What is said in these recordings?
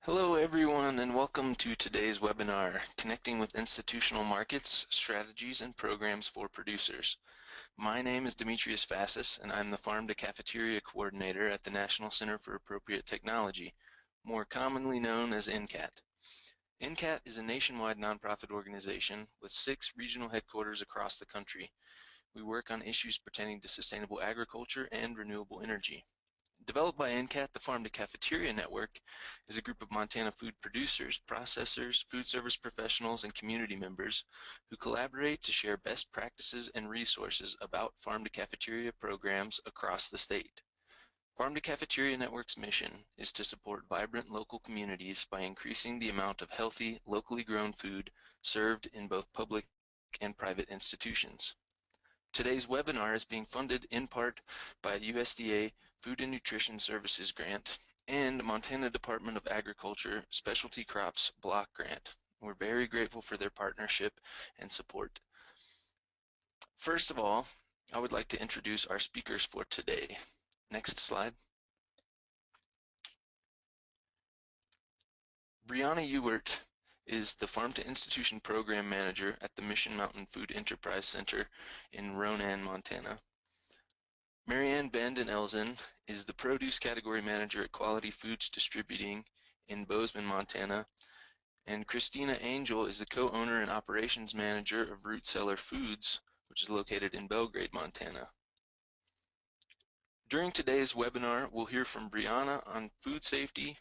Hello everyone and welcome to today's webinar, Connecting with Institutional Markets, Strategies and Programs for Producers. My name is Demetrius Fassis and I'm the Farm to Cafeteria Coordinator at the National Center for Appropriate Technology, more commonly known as NCAT. NCAT is a nationwide nonprofit organization with 6 regional headquarters across the country. We work on issues pertaining to sustainable agriculture and renewable energy. Developed by NCAT, the Farm to Cafeteria Network is a group of Montana food producers, processors, food service professionals, and community members who collaborate to share best practices and resources about farm to cafeteria programs across the state. Farm to Cafeteria Network's mission is to support vibrant local communities by increasing the amount of healthy, locally grown food served in both public and private institutions. Today's webinar is being funded in part by USDA Food and Nutrition Services Grant and Montana Department of Agriculture Specialty Crops Block Grant. We're very grateful for their partnership and support. First of all, I would like to introduce our speakers for today. Next slide. Brianna Ewert is the Farm to Institution Program Manager at the Mission Mountain Food Enterprise Center in Ronan, Montana. Marianne Vanden Elzen is the Produce Category Manager at Quality Foods Distributing in Bozeman, Montana. And Christina Angel is the co-owner and operations manager of Root Cellar Foods, which is located in Belgrade, Montana. During today's webinar, we'll hear from Brianna on food safety,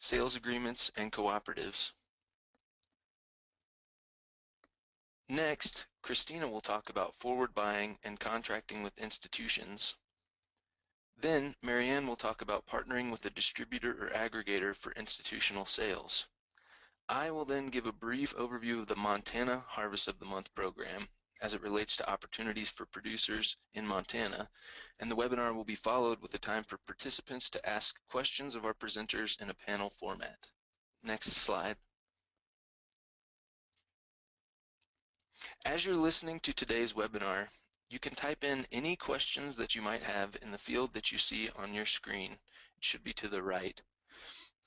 sales agreements, and cooperatives. Next, Christina will talk about forward buying and contracting with institutions. Then, Marianne will talk about partnering with a distributor or aggregator for institutional sales. I will then give a brief overview of the Montana Harvest of the Month program as it relates to opportunities for producers in Montana, and the webinar will be followed with a time for participants to ask questions of our presenters in a panel format. Next slide. As you're listening to today's webinar, you can type in any questions that you might have in the field that you see on your screen. It should be to the right.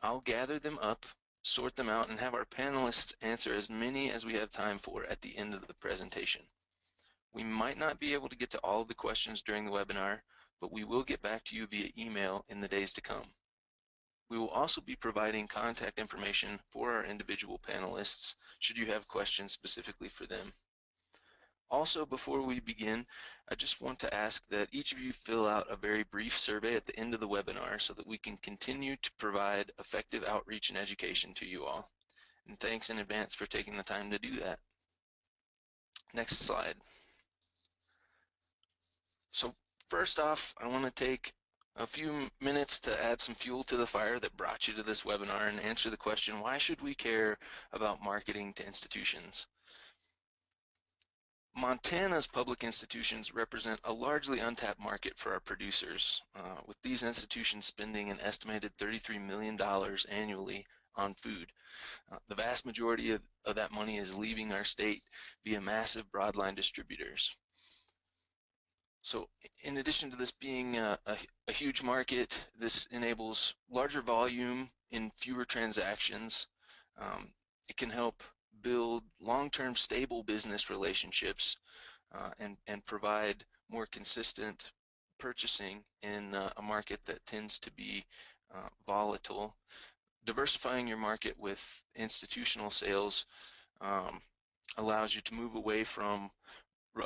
I'll gather them up, sort them out, and have our panelists answer as many as we have time for at the end of the presentation. We might not be able to get to all of the questions during the webinar, but we will get back to you via email in the days to come. We will also be providing contact information for our individual panelists should you have questions specifically for them. Also, before we begin, I just want to ask that each of you fill out a very brief survey at the end of the webinar so that we can continue to provide effective outreach and education to you all. And thanks in advance for taking the time to do that. Next slide. So first off, I want to take a few minutes to add some fuel to the fire that brought you to this webinar and answer the question, why should we care about marketing to institutions? Montana's public institutions represent a largely untapped market for our producers, with these institutions spending an estimated $33 million annually on food. The vast majority of that money is leaving our state via massive broadline distributors. So in addition to this being a huge market, this enables larger volume in fewer transactions. It can help build long-term stable business relationships and provide more consistent purchasing in a market that tends to be volatile. Diversifying your market with institutional sales allows you to move away from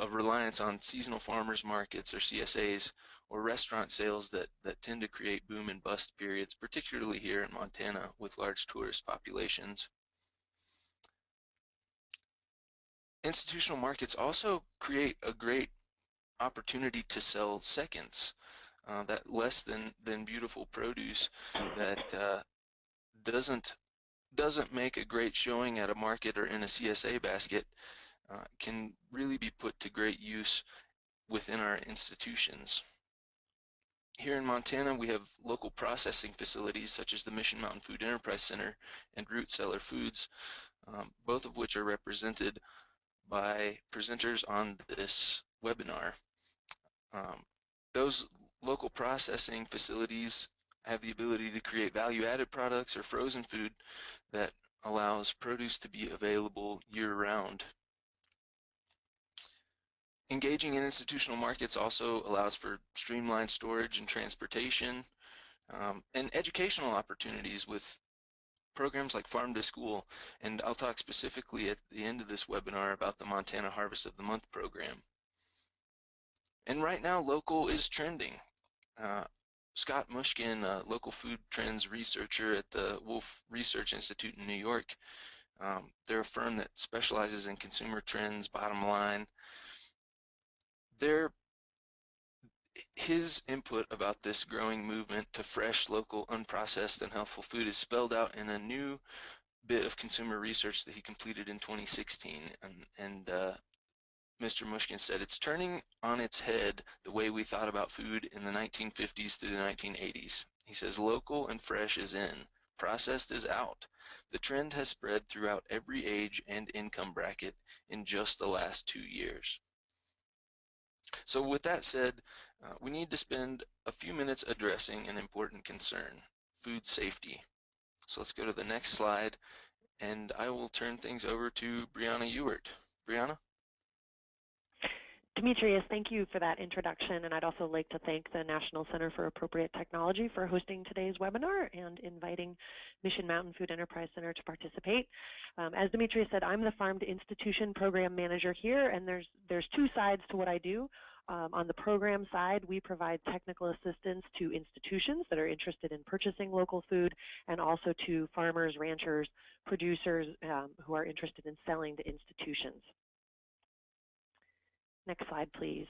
a reliance on seasonal farmers markets or CSAs or restaurant sales that tend to create boom and bust periods, particularly here in Montana with large tourist populations. Institutional markets also create a great opportunity to sell seconds, that less than beautiful produce that doesn't make a great showing at a market or in a CSA basket can really be put to great use within our institutions. Here in Montana, we have local processing facilities such as the Mission Mountain Food Enterprise Center and Root Cellar Foods, both of which are represented by presenters on this webinar. Those local processing facilities have the ability to create value-added products or frozen food that allows produce to be available year-round. Engaging in institutional markets also allows for streamlined storage and transportation, and educational opportunities with programs like Farm to School. And I'll talk specifically at the end of this webinar about the Montana Harvest of the Month program. And right now, local is trending. Scott Mushkin, a local food trends researcher at the Wolf Research Institute in New York, they're a firm that specializes in consumer trends, bottom line. His input about this growing movement to fresh, local, unprocessed, and healthful food is spelled out in a new bit of consumer research that he completed in 2016. And Mr. Mushkin said, it's turning on its head the way we thought about food in the 1950s through the 1980s. He says, local and fresh is in, processed is out. The trend has spread throughout every age and income bracket in just the last 2 years. So with that said, we need to spend a few minutes addressing an important concern, food safety. So let's go to the next slide, and I will turn things over to Brianna Ewert. Brianna? Demetrius, thank you for that introduction, and I'd also like to thank the National Center for Appropriate Technology for hosting today's webinar and inviting Mission Mountain Food Enterprise Center to participate. As Demetrius said, I'm the Farm to Institution Program Manager here, and there's two sides to what I do. On the program side, we provide technical assistance to institutions that are interested in purchasing local food, and also to farmers, ranchers, producers who are interested in selling to institutions. Next slide, please.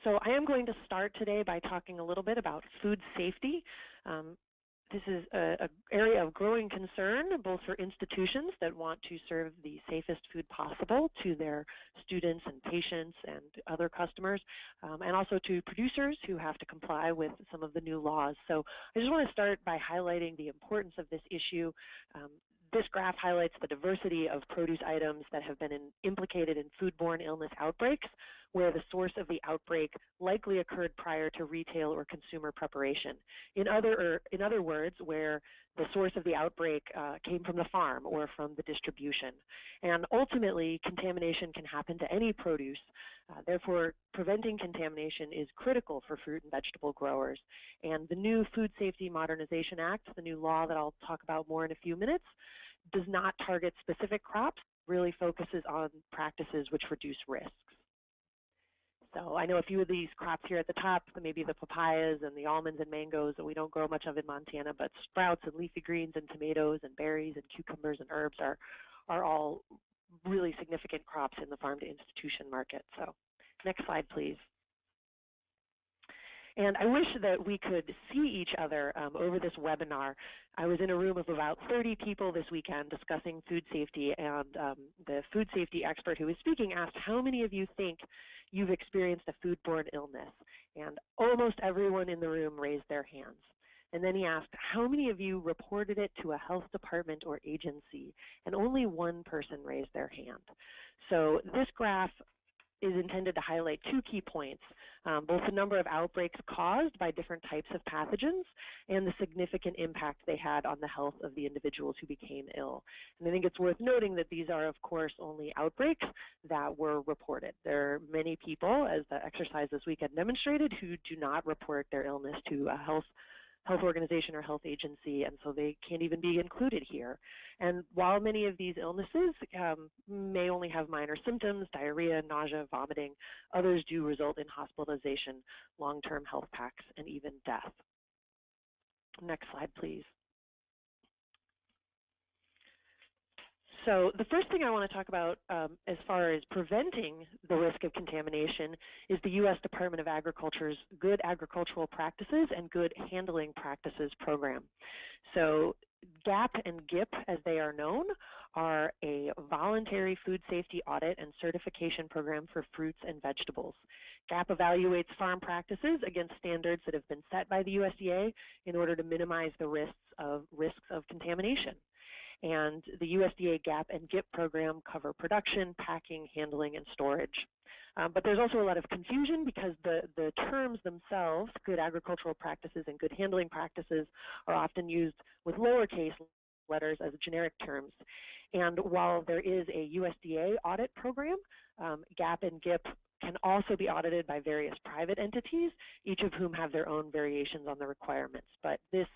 So I am going to start today by talking a little bit about food safety. This is an area of growing concern, both for institutions that want to serve the safest food possible to their students and patients and other customers, and also to producers who have to comply with some of the new laws. So I just want to start by highlighting the importance of this issue. This graph highlights the diversity of produce items that have been implicated in foodborne illness outbreaks, where the source of the outbreak likely occurred prior to retail or consumer preparation. In other words, where the source of the outbreak came from the farm or from the distribution. And ultimately, contamination can happen to any produce. Therefore, preventing contamination is critical for fruit and vegetable growers. And the new Food Safety Modernization Act, the new law that I'll talk about more in a few minutes, does not target specific crops, really focuses on practices which reduce risks. So I know a few of these crops here at the top, maybe the papayas and the almonds and mangoes that we don't grow much of in Montana, but sprouts and leafy greens and tomatoes and berries and cucumbers and herbs are all really significant crops in the farm to institution market. So next slide, please. And I wish that we could see each other over this webinar. I was in a room of about 30 people this weekend discussing food safety, and the food safety expert who was speaking asked, how many of you think you've experienced a foodborne illness? And almost everyone in the room raised their hands. And then he asked, how many of you reported it to a health department or agency? And only one person raised their hand. So this graph is intended to highlight two key points, both the number of outbreaks caused by different types of pathogens and the significant impact they had on the health of the individuals who became ill. And I think it's worth noting that these are, of course, only outbreaks that were reported. There are many people, as the exercise this weekend demonstrated, who do not report their illness to a health organization or health agency, and so they can't even be included here. And while many of these illnesses may only have minor symptoms, diarrhea, nausea, vomiting, others do result in hospitalization, long-term health packs, and even death. Next slide, please. So the first thing I want to talk about as far as preventing the risk of contamination is the U.S. Department of Agriculture's Good Agricultural Practices and Good Handling Practices program. So GAP and GIP, as they are known, are a voluntary food safety audit and certification program for fruits and vegetables. GAP evaluates farm practices against standards that have been set by the USDA in order to minimize the risks of contamination. And the USDA GAP and GIP program cover production, packing, handling, and storage. But there's also a lot of confusion because the terms themselves, good agricultural practices and good handling practices, are often used with lowercase letters as generic terms. And while there is a USDA audit program, GAP and GIP can also be audited by various private entities, each of whom have their own variations on the requirements. But this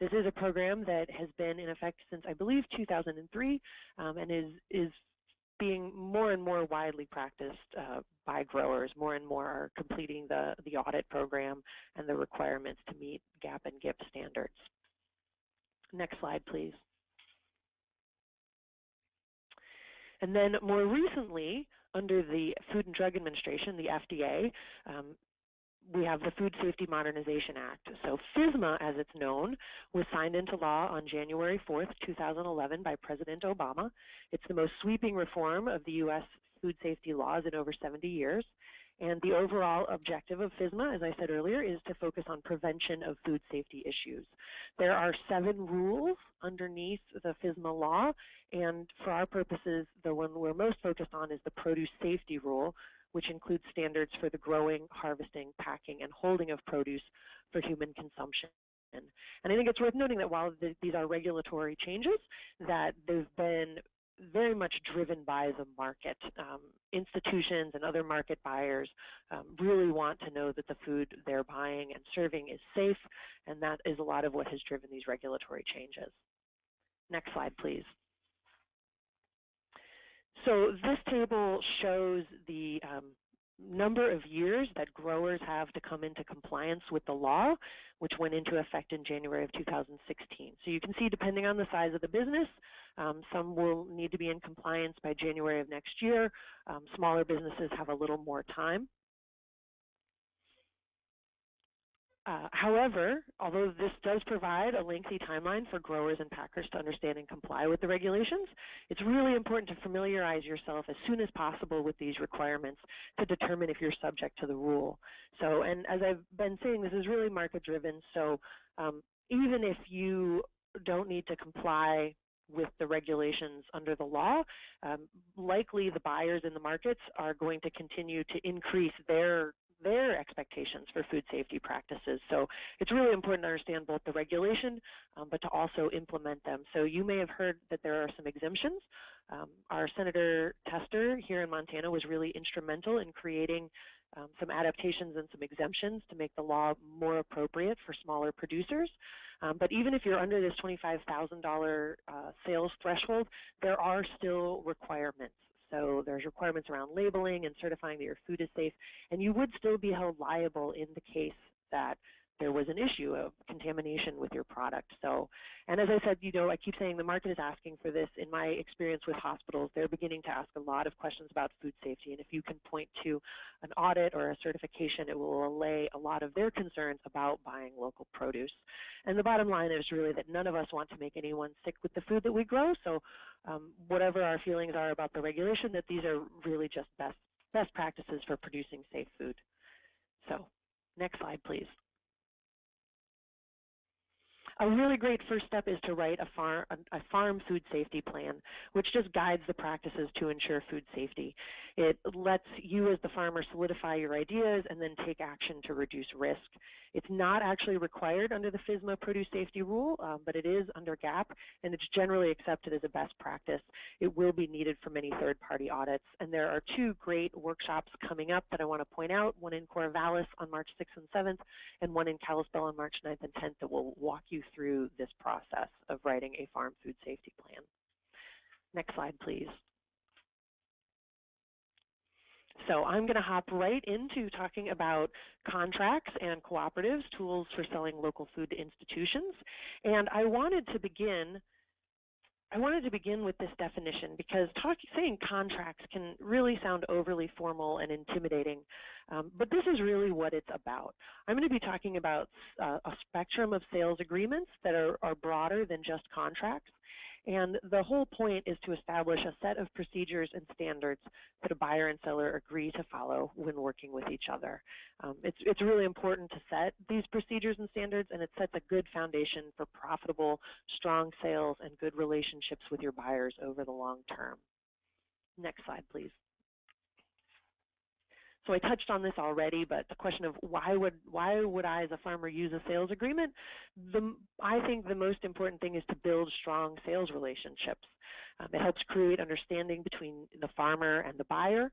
is a program that has been in effect since, I believe, 2003, and is being more and more widely practiced by growers. More and more are completing the audit program and the requirements to meet GAP and GIP standards. Next slide, please. And then more recently, under the Food and Drug Administration, the FDA, we have the Food Safety Modernization Act. So FSMA, as it's known, was signed into law on January 4th, 2011 by President Obama. It's the most sweeping reform of the U.S. food safety laws in over 70 years. And the overall objective of FSMA, as I said earlier, is to focus on prevention of food safety issues. There are 7 rules underneath the FSMA law, and for our purposes, the one we're most focused on is the produce safety rule, which includes standards for the growing, harvesting, packing, and holding of produce for human consumption. And I think it's worth noting that while these are regulatory changes, that they've been very much driven by the market. Institutions and other market buyers really want to know that the food they're buying and serving is safe, and that is a lot of what has driven these regulatory changes. Next slide, please. So this table shows the number of years that growers have to come into compliance with the law, which went into effect in January of 2016. So you can see, depending on the size of the business, some will need to be in compliance by January of next year. Smaller businesses have a little more time. However, although this does provide a lengthy timeline for growers and packers to understand and comply with the regulations, it's really important to familiarize yourself as soon as possible with these requirements to determine if you're subject to the rule. So, and as I've been saying, this is really market driven, so even if you don't need to comply with the regulations under the law, likely the buyers in the markets are going to continue to increase their expectations for food safety practices. So it's really important to understand both the regulation, but to also implement them. So you may have heard that there are some exemptions. Our Senator Tester here in Montana was really instrumental in creating some adaptations and some exemptions to make the law more appropriate for smaller producers. But even if you're under this $25,000 sales threshold, there are still requirements. So there's requirements around labeling and certifying that your food is safe, and you would still be held liable in the case that there was an issue of contamination with your product. So, and as I said, you know, I keep saying the market is asking for this. In my experience with hospitals, they're beginning to ask a lot of questions about food safety, and if you can point to an audit or a certification, it will allay a lot of their concerns about buying local produce. And the bottom line is really that none of us want to make anyone sick with the food that we grow, so whatever our feelings are about the regulation, that these are really just best practices for producing safe food. So, next slide, please. A really great first step is to write a farm food safety plan, which just guides the practices to ensure food safety. It lets you as the farmer solidify your ideas and then take action to reduce risk. It's not actually required under the FSMA produce safety rule, but it is under GAP, and it's generally accepted as a best practice. It will be needed for many third-party audits, and there are 2 great workshops coming up that I want to point out, one in Corvallis on March 6th and 7th, and one in Kalispell on March 9th and 10th that will walk you through this process of writing a farm food safety plan. Next slide, please. So I'm going to hop right into talking about contracts and cooperatives, tools for selling local food to institutions. And I wanted to begin with this definition because saying contracts can really sound overly formal and intimidating, but this is really what it's about. I'm going to be talking about a spectrum of sales agreements that are broader than just contracts. And the whole point is to establish a set of procedures and standards that a buyer and seller agree to follow when working with each other. It's really important to set these procedures and standards, and it sets a good foundation for profitable, strong sales and good relationships with your buyers over the long term. Next slide, please. So I touched on this already, but the question of why would I as a farmer use a sales agreement? I think the most important thing is to build strong sales relationships. It helps create understanding between the farmer and the buyer.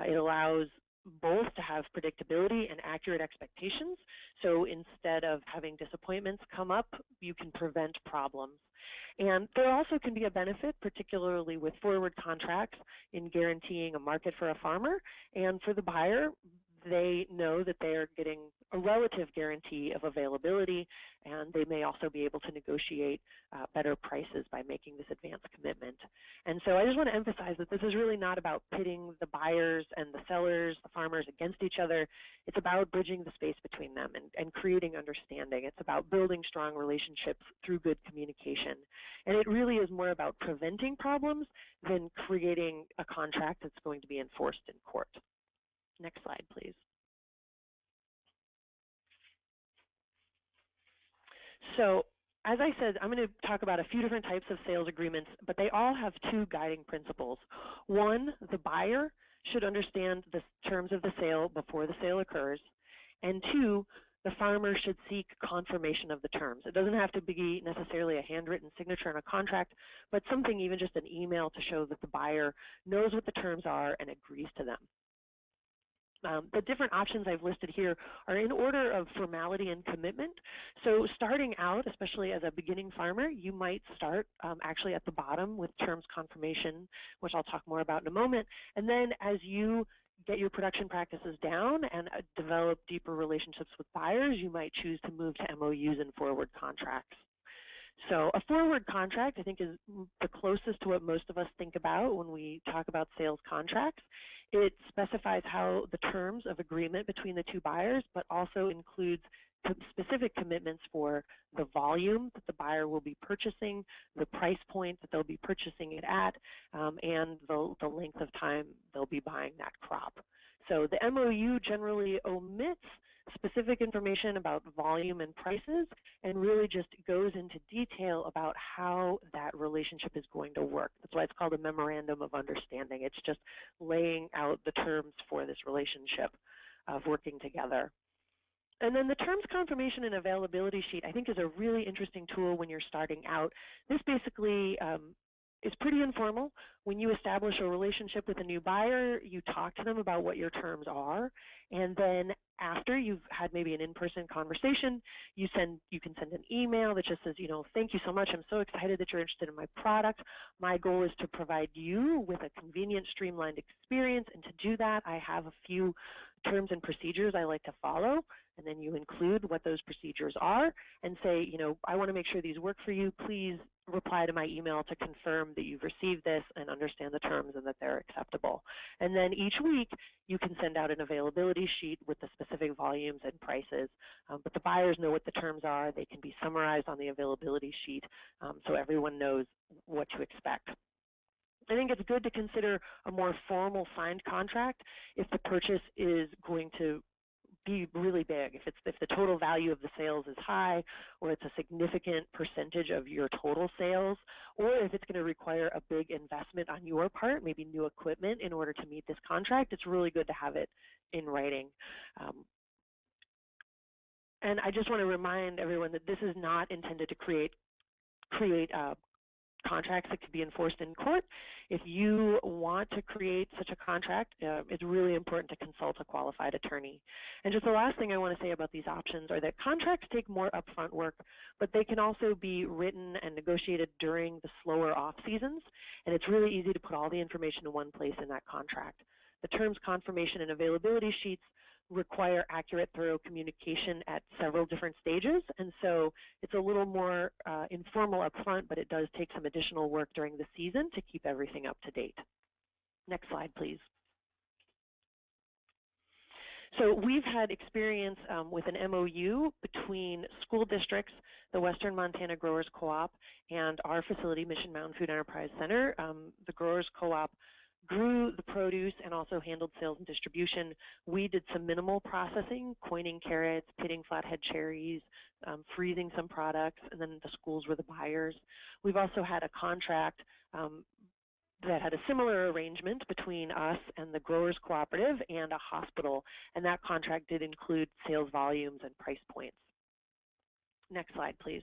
It allows both to have predictability and accurate expectations. So instead of having disappointments come up, you can prevent problems. And there also can be a benefit, particularly with forward contracts, in guaranteeing a market for a farmer. And for the buyer, they know that they are getting a relative guarantee of availability, and they may also be able to negotiate better prices by making this advance commitment. And so I just want to emphasize that this is really not about pitting the buyers and the sellers, the farmers against each other. It's about bridging the space between them and creating understanding. It's about building strong relationships through good communication. And it really is more about preventing problems than creating a contract that's going to be enforced in court. Next slide, please. So as I said, I'm going to talk about a few different types of sales agreements, but they all have two guiding principles. One, the buyer should understand the terms of the sale before the sale occurs. And two, the farmer should seek confirmation of the terms. It doesn't have to be necessarily a handwritten signature on a contract, but something, even just an email, to show that the buyer knows what the terms are and agrees to them. The different options I've listed here are in order of formality and commitment. So starting out, especially as a beginning farmer, you might start actually at the bottom with terms confirmation, which I'll talk more about in a moment. And then as you get your production practices down and develop deeper relationships with buyers, you might choose to move to MOUs and forward contracts. So a forward contract, I think, is the closest to what most of us think about when we talk about sales contracts. It specifies how the terms of agreement between the two buyers, but also includes specific commitments for the volume that the buyer will be purchasing, the price point that they'll be purchasing it at, and the length of time they'll be buying that crop. So the MOU generally omits specific information about volume and prices and really just goes into detail about how that relationship is going to work. That's why it's called a memorandum of understanding. It's just laying out the terms for this relationship of working together. And then the terms confirmation and availability sheet, I think, is a really interesting tool when you're starting out. This basically is pretty informal. When you establish a relationship with a new buyer, you talk to them about what your terms are, and then after you've had maybe an in-person conversation, you can send an email that just says, thank you so much. I'm so excited that you're interested in my product. My goal is to provide you with a convenient, streamlined experience, and to do that, I have a few terms and procedures I like to follow. And then you include what those procedures are and say, I want to make sure these work for you. Please reply to my email to confirm that you've received this and understand the terms and that they're acceptable. And then each week you can send out an availability sheet with the specific volumes and prices, but the buyers know what the terms are. They can be summarized on the availability sheet so everyone knows what to expect. I think it's good to consider a more formal signed contract if the purchase is going to be really big, if the total value of the sales is high, or it's a significant percentage of your total sales, or if it's going to require a big investment on your part, maybe new equipment in order to meet this contract. It's really good to have it in writing. And I just want to remind everyone that this is not intended to create contracts that could be enforced in court. If you want to create such a contract, it's really important to consult a qualified attorney. And just the last thing I want to say about these options are that contracts take more upfront work, but they can also be written and negotiated during the slower off seasons, and it's really easy to put all the information in one place in that contract. The terms confirmation and availability sheets require accurate, thorough communication at several different stages, and so it's a little more informal up front, but it does take some additional work during the season to keep everything up to date. Next slide, please. So we've had experience with an MOU between school districts, the Western Montana Growers Co-op, and our facility, Mission Mountain Food Enterprise Center. The Growers Co-op grew the produce and also handled sales and distribution. We did some minimal processing, coining carrots, pitting flathead cherries, freezing some products, and then the schools were the buyers. We've also had a contract that had a similar arrangement between us and the Growers Cooperative and a hospital, and that contract did include sales volumes and price points. Next slide, please.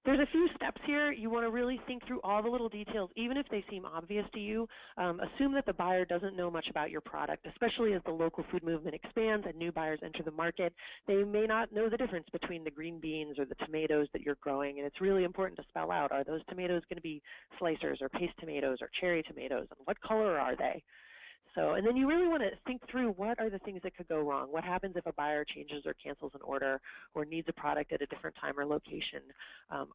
There's a few steps here. You want to really think through all the little details, even if they seem obvious to you. Assume that the buyer doesn't know much about your product, especially as the local food movement expands and new buyers enter the market. They may not know the difference between the green beans or the tomatoes that you're growing, and it's really important to spell out, are those tomatoes going to be slicers or paste tomatoes or cherry tomatoes, and what color are they? So, and then you really want to think through what are the things that could go wrong. What happens if a buyer changes or cancels an order or needs a product at a different time or location?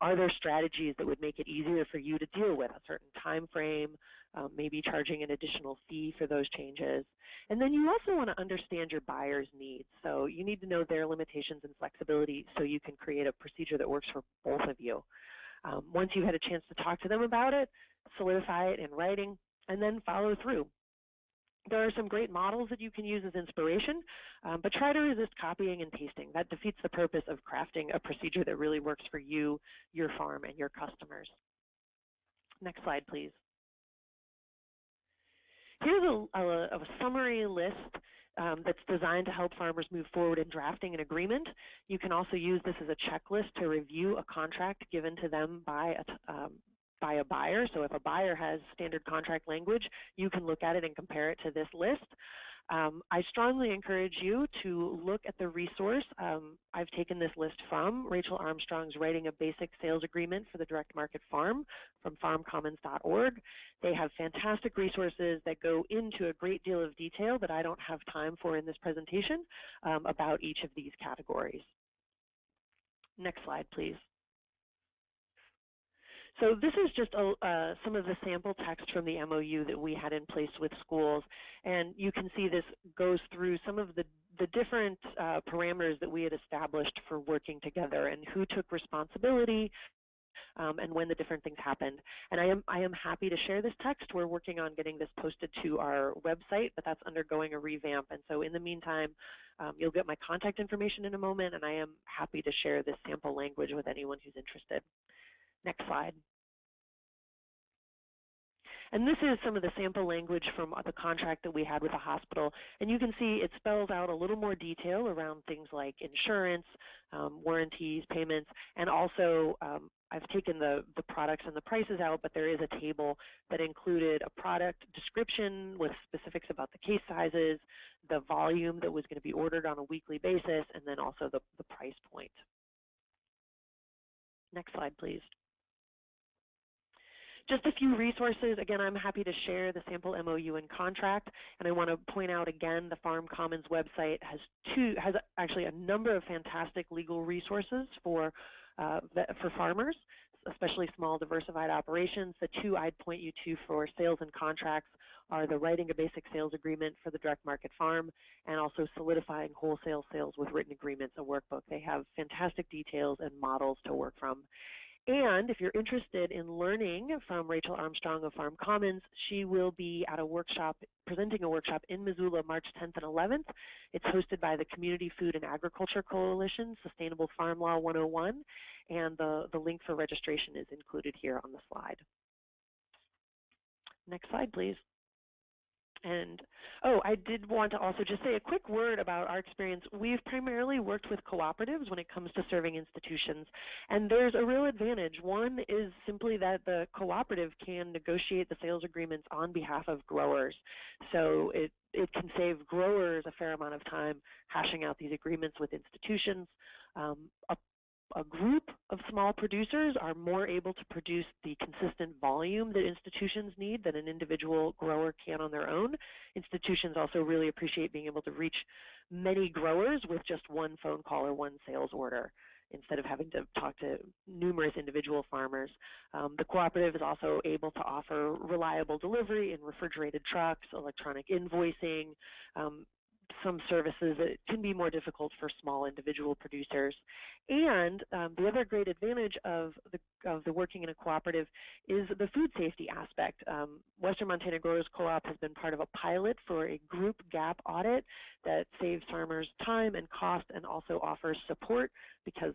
Are there strategies that would make it easier for you to deal with a certain time frame, maybe charging an additional fee for those changes? And then you also want to understand your buyer's needs. So you need to know their limitations and flexibility so you can create a procedure that works for both of you. Once you've had a chance to talk to them about it, solidify it in writing, and then follow through. There are some great models that you can use as inspiration, but try to resist copying and pasting. That defeats the purpose of crafting a procedure that really works for you, your farm, and your customers. Next slide, please. Here's a summary list that's designed to help farmers move forward in drafting an agreement. You can also use this as a checklist to review a contract given to them by a buyer. So if a buyer has standard contract language, you can look at it and compare it to this list. I strongly encourage you to look at the resource. I've taken this list from Rachel Armstrong's Writing a Basic Sales Agreement for the Direct Market Farm from farmcommons.org. They have fantastic resources that go into a great deal of detail that I don't have time for in this presentation about each of these categories. Next slide, please. So this is just some of the sample text from the MOU that we had in place with schools, and you can see this goes through some of the different parameters that we had established for working together and who took responsibility and when the different things happened. And I am happy to share this text. We're working on getting this posted to our website, but that's undergoing a revamp. And so in the meantime, you'll get my contact information in a moment, and I am happy to share this sample language with anyone who's interested. Next slide. And this is some of the sample language from the contract that we had with the hospital. And you can see it spells out a little more detail around things like insurance, warranties, payments, and also I've taken the products and the prices out, but there is a table that included a product description with specifics about the case sizes, the volume that was going to be ordered on a weekly basis, and then also the price point. Next slide, please. Just a few resources. Again, I'm happy to share the sample MOU and contract, and I want to point out again the Farm Commons website has actually a number of fantastic legal resources for farmers, especially small diversified operations. The two I'd point you to for sales and contracts are the Writing a Basic Sales Agreement for the Direct Market Farm and also Solidifying Wholesale Sales with Written Agreements, a workbook. They have fantastic details and models to work from. And if you're interested in learning from Rachel Armstrong of Farm Commons, she will be at a workshop, presenting a workshop in Missoula March 10th and 11th. It's hosted by the Community Food and Agriculture Coalition, Sustainable Farm Law 101, and the link for registration is included here on the slide. Next slide, please. And, I did want to also just say a quick word about our experience. We've primarily worked with cooperatives when it comes to serving institutions, and there's a real advantage. One is simply that the cooperative can negotiate the sales agreements on behalf of growers. So it can save growers a fair amount of time hashing out these agreements with institutions. A group of small producers are more able to produce the consistent volume that institutions need than an individual grower can on their own. Institutions also really appreciate being able to reach many growers with just one phone call or one sales order. instead of having to talk to numerous individual farmers. The cooperative is also able to offer reliable delivery in refrigerated trucks, electronic invoicing, some services that can be more difficult for small individual producers. And the other great advantage of the working in a cooperative is the food safety aspect. Western Montana Growers Co-op has been part of a pilot for a group gap audit that saves farmers time and cost and also offers support because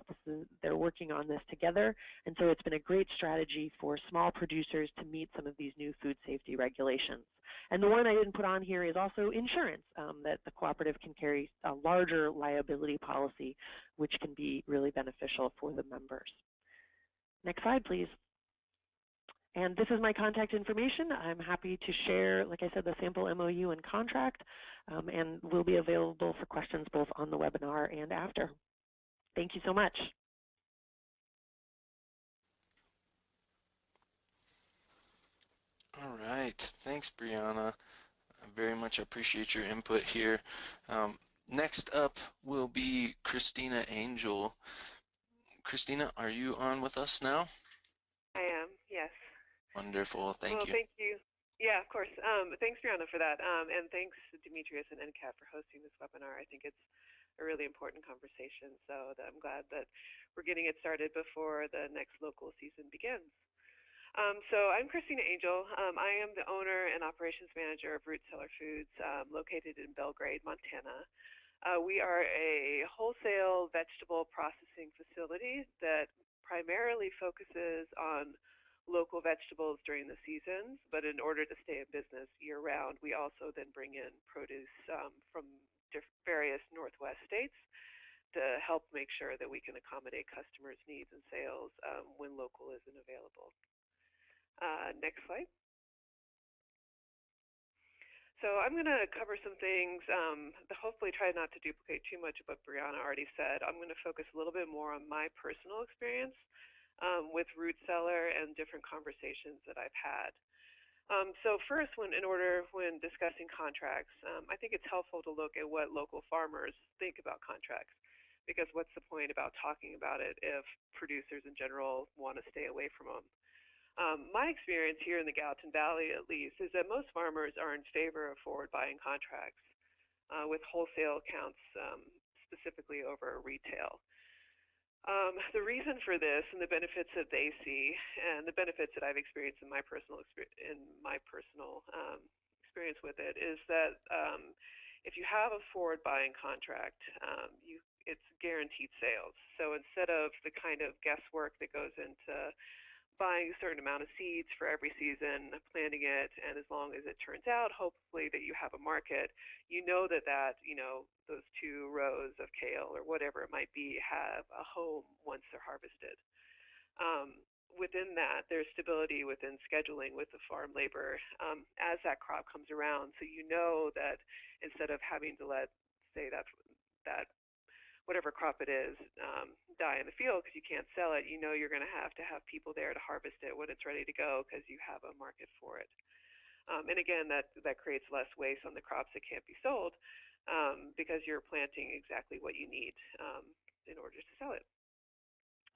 they're working on this together. And so it's been a great strategy for small producers to meet some of these new food safety regulations. And the one I didn't put on here is also insurance, that the cooperative can carry a larger liability policy, which can be really beneficial for the members. Next slide, please. And this is my contact information. I'm happy to share, like I said, the sample MOU and contract, and will be available for questions both on the webinar and after. Thank you so much. All right, thanks, Brianna. I very much appreciate your input here. Next up will be Christina Angel. Christina, are you on with us now? I am, yes. Wonderful, thank you. Well, thank you. Yeah, of course. Thanks, Brianna, for that. And thanks to Demetrius and NCAT for hosting this webinar. I think it's a really important conversation, so I'm glad that we're getting it started before the next local season begins. So I'm Christina Angel. I am the owner and operations manager of Root Cellar Foods, located in Belgrade, Montana. We are a wholesale vegetable processing facility that primarily focuses on local vegetables during the seasons, but in order to stay in business year-round, we also then bring in produce from various Northwest states to help make sure that we can accommodate customers' needs and sales when local isn't available. Next slide. So I'm going to cover some things, hopefully try not to duplicate too much of what Brianna already said. I'm going to focus a little bit more on my personal experience with Root Cellar and different conversations that I've had. So first, when discussing contracts, I think it's helpful to look at what local farmers think about contracts, because what's the point about talking about it if producers in general want to stay away from them? My experience here in the Gallatin Valley, at least, is that most farmers are in favor of forward buying contracts with wholesale accounts specifically over retail. The reason for this and the benefits that they see and the benefits that I've experienced in my personal experience with it is that if you have a forward buying contract, it's guaranteed sales. So instead of the kind of guesswork that goes into buying a certain amount of seeds for every season, planting it, and as long as it turns out, hopefully, that you have a market, you know that those 2 rows of kale or whatever it might be have a home once they're harvested. Within that, there's stability within scheduling with the farm labor as that crop comes around. So you know that instead of having to let, say, that whatever crop it is, die in the field because you can't sell it, you know you're going to have people there to harvest it when it's ready to go because you have a market for it. And again, that creates less waste on the crops that can't be sold because you're planting exactly what you need in order to sell it.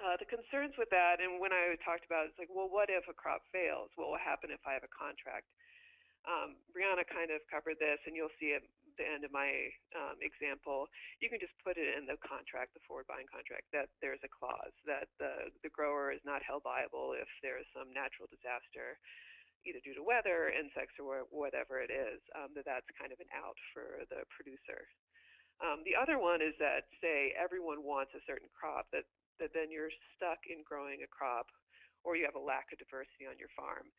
The concerns with that, and when I talked about it, it's like, well, what if a crop fails? What will happen if I have a contract? Brianna kind of covered this, and you'll see it at the end of my example. You can just put it in the contract, the forward buying contract, that there's a clause that the grower is not held liable if there is some natural disaster, either due to weather, insects, or whatever it is, that's kind of an out for the producer. The other one is that, say, everyone wants a certain crop, that then you're stuck in growing a crop, or you have a lack of diversity on your farm.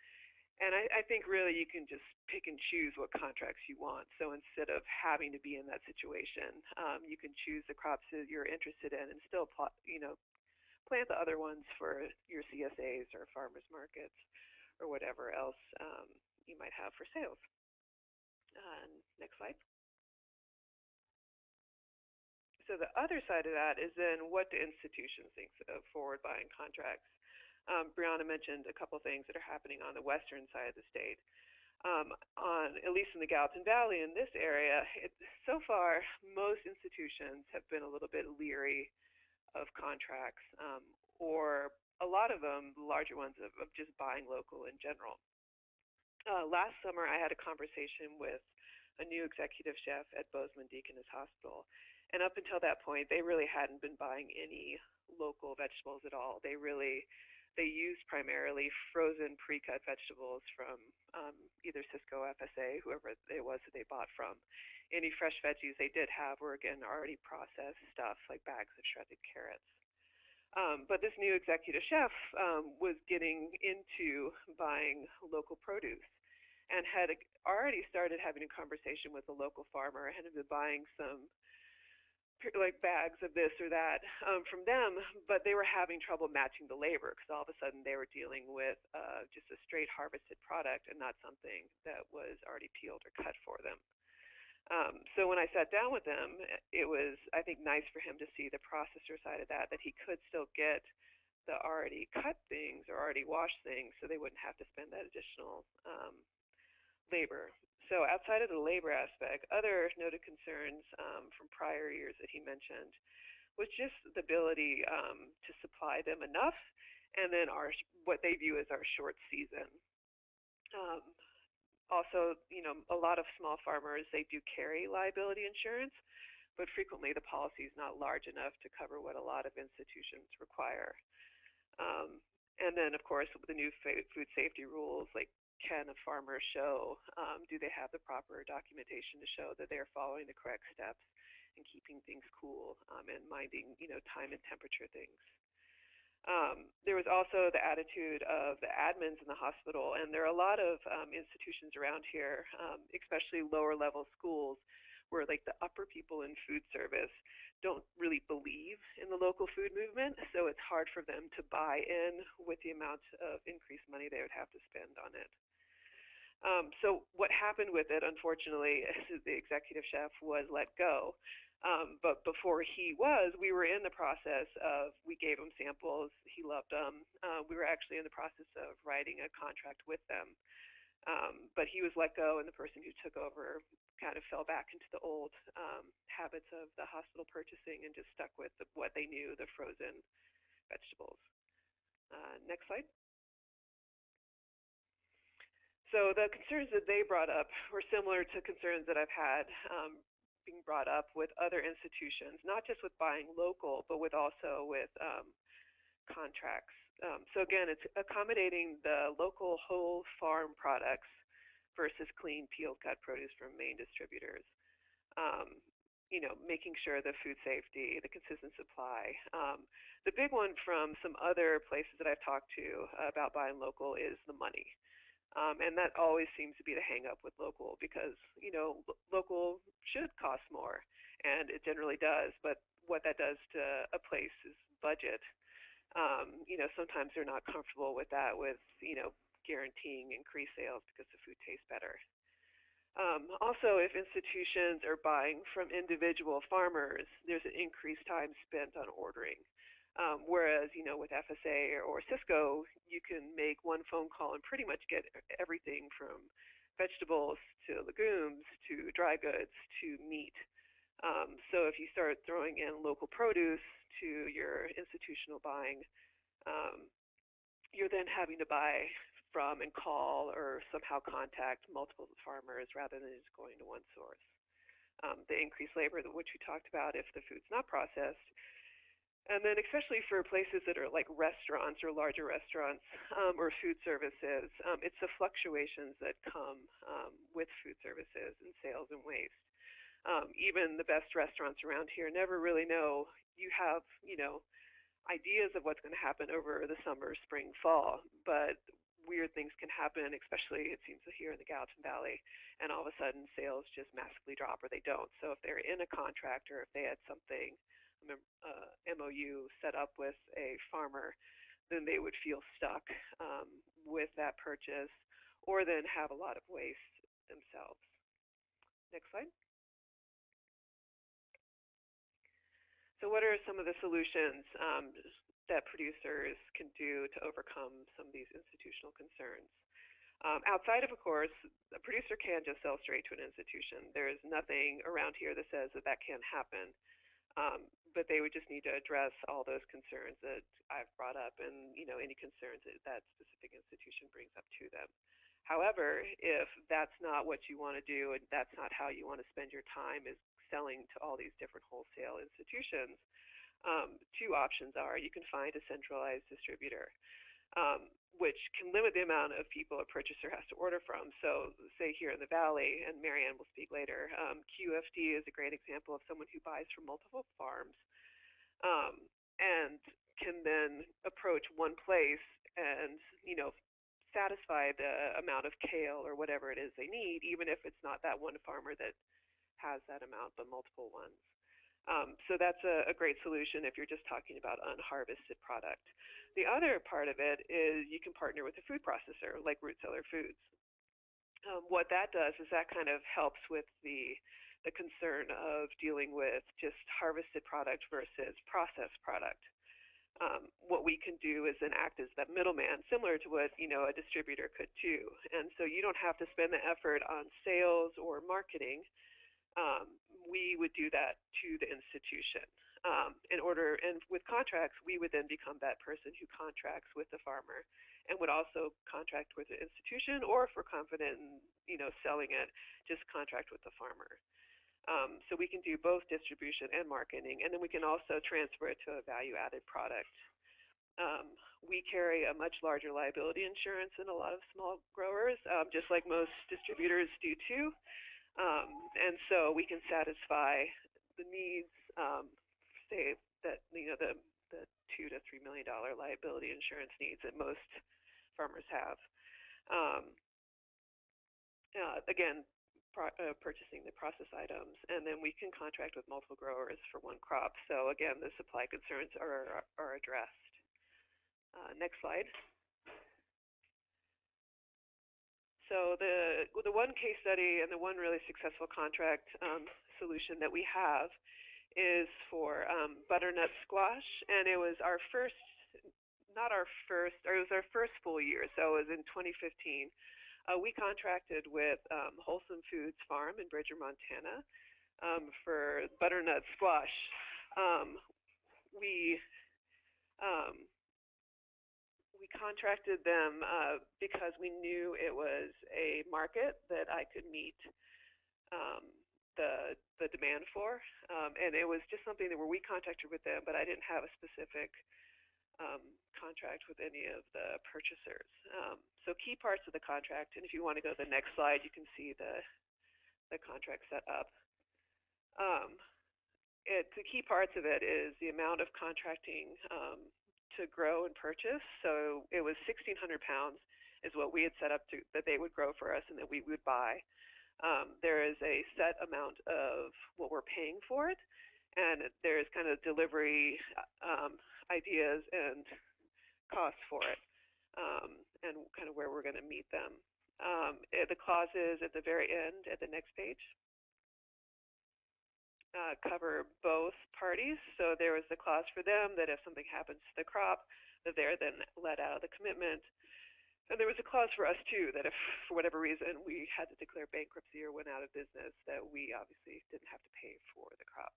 And I think really you can just pick and choose what contracts you want. So instead of having to be in that situation, you can choose the crops that you're interested in and still plant the other ones for your CSAs or farmers markets or whatever else you might have for sales. Next slide. So the other side of that is then what do institutions think of forward buying contracts? Brianna mentioned a couple things that are happening on the western side of the state. At least in the Gallatin Valley, in this area, so far most institutions have been a little bit leery of contracts, or a lot of them, the larger ones, of just buying local in general. Last summer, I had a conversation with a new executive chef at Bozeman Deaconess Hospital, and up until that point, they really hadn't been buying any local vegetables at all. They used primarily frozen pre-cut vegetables from either Cisco, FSA, whoever it was that they bought from. Any fresh veggies they did have were, again, already processed stuff like bags of shredded carrots. But this new executive chef was getting into buying local produce and had already started having a conversation with a local farmer and had been buying some like bags of this or that from them, but they were having trouble matching the labor because all of a sudden they were dealing with just a straight harvested product and not something that was already peeled or cut for them. So when I sat down with him, it was, I think, nice for him to see the processor side of that he could still get the already cut things or already washed things so they wouldn't have to spend that additional labor. So outside of the labor aspect, other noted concerns from prior years that he mentioned was just the ability to supply them enough, and then what they view as our short season. Also, a lot of small farmers, they do carry liability insurance, but frequently the policy is not large enough to cover what a lot of institutions require. And then, of course, with the new food safety rules, like, can a farmer show, do they have the proper documentation to show that they're following the correct steps and keeping things cool and minding, time and temperature things. There was also the attitude of the admins in the hospital, and there are a lot of institutions around here, especially lower level schools, where like the upper people in food service don't really believe in the local food movement, so it's hard for them to buy in with the amount of increased money they would have to spend on it. So what happened with it, unfortunately, is the executive chef was let go. But before we were in the process of, we gave him samples, he loved them. We were actually in the process of writing a contract with them. But he was let go, and the person who took over kind of fell back into the old habits of the hospital purchasing and just stuck with what they knew, the frozen vegetables. Next slide. So the concerns that they brought up were similar to concerns that I've had being brought up with other institutions, not just with buying local, but also with contracts. So again, it's accommodating the local whole farm products versus clean peeled cut produce from main distributors. Making sure the food safety, the consistent supply. The big one from some other places that I've talked to about buying local is the money. And that always seems to be the hang up with local because, local should cost more, and it generally does, but what that does to a place's budget, sometimes they're not comfortable with that, guaranteeing increased sales because the food tastes better. Also, if institutions are buying from individual farmers, there's an increased time spent on ordering. Whereas, with FSA or Cisco, you can make one phone call and pretty much get everything from vegetables to legumes to dry goods to meat. So if you start throwing in local produce to your institutional buying, you're then having to buy from and call or somehow contact multiple farmers rather than just going to one source. The increased labor, which we talked about if the food's not processed. And then especially for places that are like restaurants or larger restaurants or food services, it's the fluctuations that come with food services and sales and waste. Even the best restaurants around here never really know. You have, ideas of what's going to happen over the summer, spring, fall, but weird things can happen, especially it seems here in the Gallatin Valley, and all of a sudden sales just massively drop or they don't. So if they're in a contract or if they had something, MOU set up with a farmer, then they would feel stuck with that purchase or then have a lot of waste themselves. Next slide. So what are some of the solutions that producers can do to overcome some of these institutional concerns? Outside of course, a producer can't just sell straight to an institution. There's nothing around here that says that can't happen. But they would just need to address all those concerns that I've brought up, and any concerns that that specific institution brings up to them. However, if that's not what you want to do, and that's not how you want to spend your time, is selling to all these different wholesale institutions, two options are: you can find a centralized distributor, which can limit the amount of people a purchaser has to order from. So say here in the Valley, and Marianne will speak later, QFD is a great example of someone who buys from multiple farms, and can then approach one place and satisfy the amount of kale or whatever it is they need, even if it's not that one farmer that has that amount, but multiple ones. So that's a great solution if you're just talking about unharvested product. The other part of it is you can partner with a food processor like Root Cellar Foods. What that does is that kind of helps with the concern of dealing with just harvested product versus processed product. What we can do is then act as that middleman, similar to what a distributor could do. And so you don't have to spend the effort on sales or marketing. We would do that to the institution. And with contracts, we would then become that person who contracts with the farmer, and would also contract with the institution, or if we're confident in selling it, just contract with the farmer. So we can do both distribution and marketing, and then we can also transfer it to a value-added product. We carry a much larger liability insurance than a lot of small growers, just like most distributors do too. And so we can satisfy the needs, say that the $2 to $3 million liability insurance needs that most farmers have. Again, purchasing the process items, and then we can contract with multiple growers for one crop. So again, the supply concerns are addressed. Next slide. So the one case study and the one really successful contract solution that we have is for butternut squash, and it was our first, not our first, or it was our first full year. So it was in 2015. We contracted with Wholesome Foods Farm in Bridger, Montana, for butternut squash. We contracted them because we knew it was a market that I could meet the demand for, and it was just something that where we contracted with them, but I didn't have a specific contract with any of the purchasers. So key parts of the contract, and if you want to go to the next slide, you can see the contract set up. The key parts of it is the amount of contracting to grow and purchase. So it was 1,600 pounds is what we had set up that they would grow for us and that we would buy. There is a set amount of what we're paying for it, and there's kind of delivery ideas and costs for it, and kind of where we're going to meet them. The clauses at the very end, at the next page, cover both parties. So there was the clause for them that if something happens to the crop, that they're then let out of the commitment. And there was a clause for us too, that if for whatever reason we had to declare bankruptcy or went out of business, that we obviously didn't have to pay for the crop.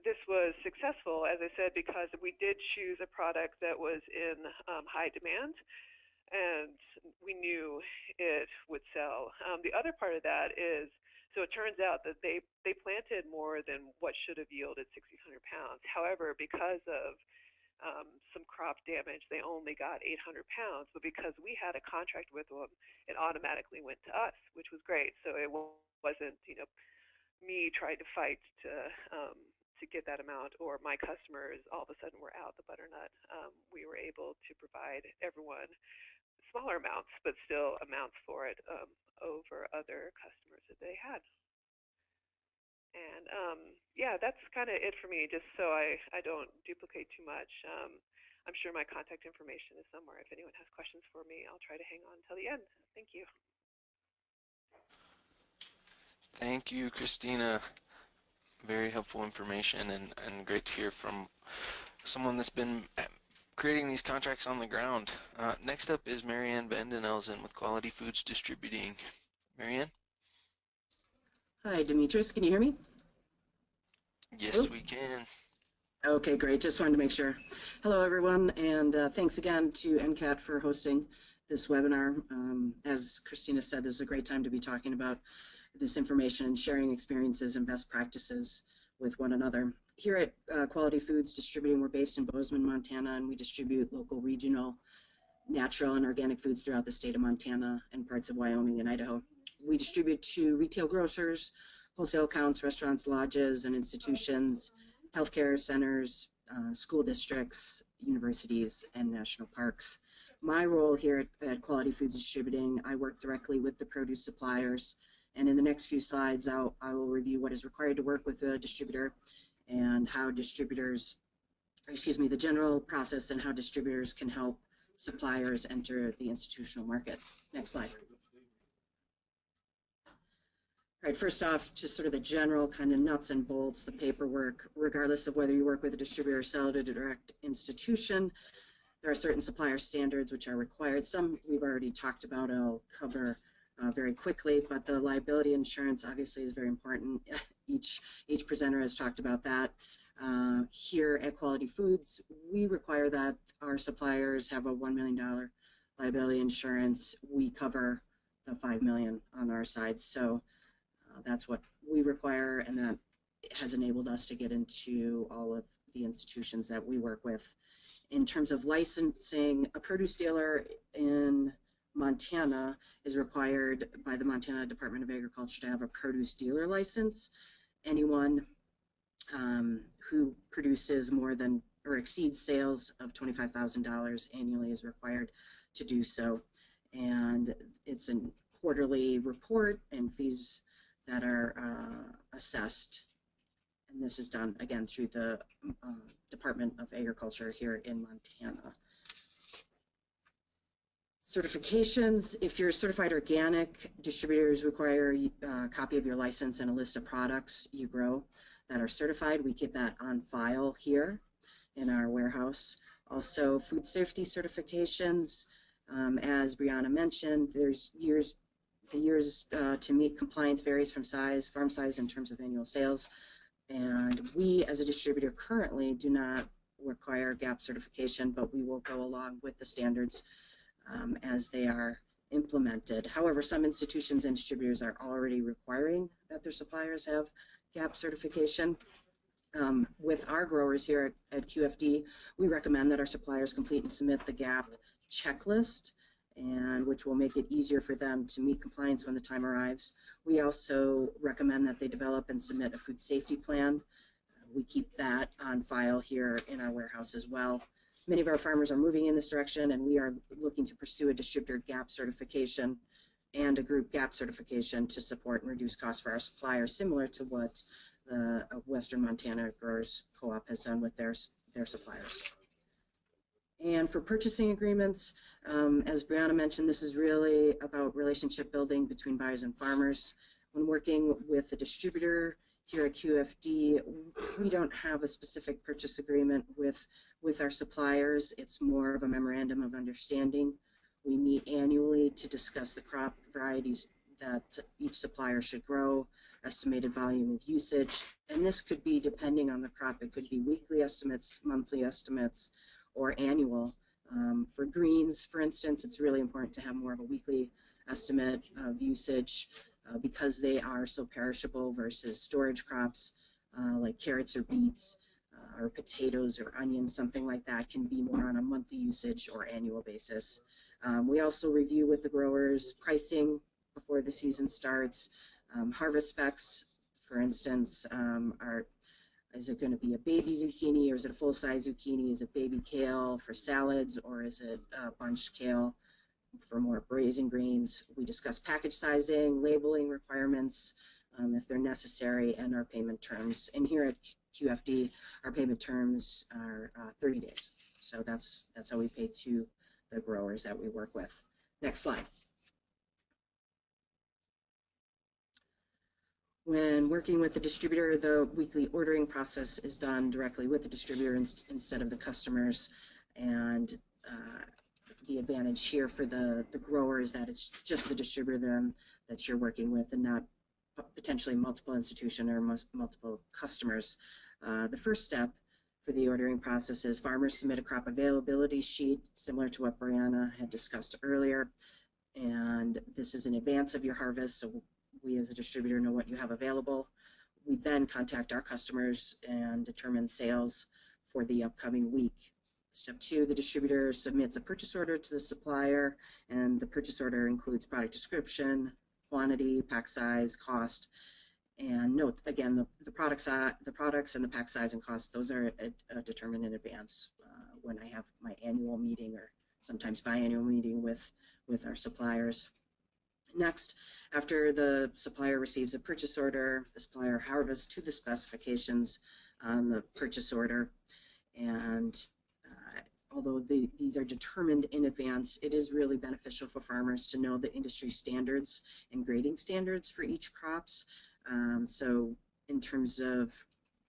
This was successful, as I said, because we did choose a product that was in high demand, and we knew it would sell. The other part of that is, so it turns out that they planted more than what should have yielded 1,600 pounds. However, because of some crop damage, they only got 800 pounds, but because we had a contract with them, it automatically went to us, which was great. So it wasn't, me trying to fight to get that amount, or my customers all of a sudden were out the butternut. We were able to provide everyone smaller amounts, but still amounts for it over other customers that they had. And yeah, that's kind of it for me, just so I don't duplicate too much. I'm sure my contact information is somewhere. If anyone has questions for me, I'll try to hang on until the end. Thank you. Thank you, Christina. Very helpful information, and great to hear from someone that's been creating these contracts on the ground. Next up is Marianne Vandenelzen with Quality Foods Distributing. Marianne? Hi, Demetrius. Can you hear me? Yes, we can. Okay, great. Just wanted to make sure. Hello, everyone, and thanks again to NCAT for hosting this webinar. As Christina said, this is a great time to be talking about this information and sharing experiences and best practices with one another. Here at Quality Foods Distributing, we're based in Bozeman, Montana, and we distribute local, regional, natural, and organic foods throughout the state of Montana and parts of Wyoming and Idaho. We distribute to retail grocers, wholesale accounts, restaurants, lodges, and institutions, healthcare centers, school districts, universities, and national parks. My role here at Quality Foods Distributing, I work directly with the produce suppliers, and in the next few slides, I will review what is required to work with a distributor and how distributors, the general process and how distributors can help suppliers enter the institutional market. Next slide. All right, first off, just sort of the general kind of nuts and bolts, the paperwork, regardless of whether you work with a distributor or sell to a direct institution, there are certain supplier standards which are required. Some we've already talked about, I'll cover very quickly, but the liability insurance obviously is very important. Each presenter has talked about that. Here at Quality Foods, we require that our suppliers have a $1 million liability insurance. We cover the $5 million on our side. So that's what we require, and that has enabled us to get into all of the institutions that we work with. In terms of licensing, a produce dealer in Montana is required by the Montana Department of Agriculture to have a produce dealer license. Anyone who produces more than or exceeds sales of $25,000 annually is required to do so. And it's a quarterly report and fees that are assessed. And this is done, again, through the Department of Agriculture here in Montana. Certifications, if you're certified organic, distributors require a copy of your license and a list of products you grow that are certified. We keep that on file here in our warehouse. Also, food safety certifications. As Brianna mentioned, there's the years to meet compliance varies from farm size in terms of annual sales. And we, as a distributor, currently do not require GAP certification, but we will go along with the standards as they are implemented. However, some institutions and distributors are already requiring that their suppliers have GAP certification. With our growers here at QFD, we recommend that our suppliers complete and submit the GAP checklist, and which will make it easier for them to meet compliance when the time arrives. We also recommend that they develop and submit a food safety plan. We keep that on file here in our warehouse as well. Many of our farmers are moving in this direction, and we are looking to pursue a distributor GAP certification and a group GAP certification to support and reduce costs for our suppliers, similar to what the Western Montana Growers Co-op has done with their suppliers. And for purchasing agreements, as Brianna mentioned, this is really about relationship building between buyers and farmers. When working with a distributor here at QFD, we don't have a specific purchase agreement with our suppliers. It's more of a memorandum of understanding. We meet annually to discuss the crop varieties that each supplier should grow, estimated volume of usage, and this could be depending on the crop. It could be weekly estimates, monthly estimates, or annual. For greens, for instance, it's really important to have more of a weekly estimate of usage because they are so perishable versus storage crops like carrots or beets or potatoes or onions, something like that can be more on a monthly usage or annual basis. We also review with the growers pricing before the season starts, harvest specs, for instance, is it going to be a baby zucchini, or is it a full-size zucchini? Is it baby kale for salads, or is it bunched kale for more braising greens? We discuss package sizing, labeling requirements, if they're necessary, and our payment terms. And here at QFD, our payment terms are 30 days. So that's how we pay to the growers that we work with. Next slide. When working with the distributor, the weekly ordering process is done directly with the distributor instead of the customers. And the advantage here for the grower is that it's just the distributor then that you're working with and not potentially multiple institutions or multiple customers. The first step for the ordering process is farmers submit a crop availability sheet, similar to what Brianna had discussed earlier. And this is in advance of your harvest, so we as a distributor know what you have available. We then contact our customers and determine sales for the upcoming week. Step 2, the distributor submits a purchase order to the supplier, and the purchase order includes product description, quantity, pack size, cost. And note, again, the products and the pack size and cost, those are determined in advance when I have my annual meeting or sometimes biannual meeting with our suppliers. Next, after the supplier receives a purchase order, the supplier harvests to the specifications on the purchase order. And although these are determined in advance, it is really beneficial for farmers to know the industry standards and grading standards for each crops. So in terms of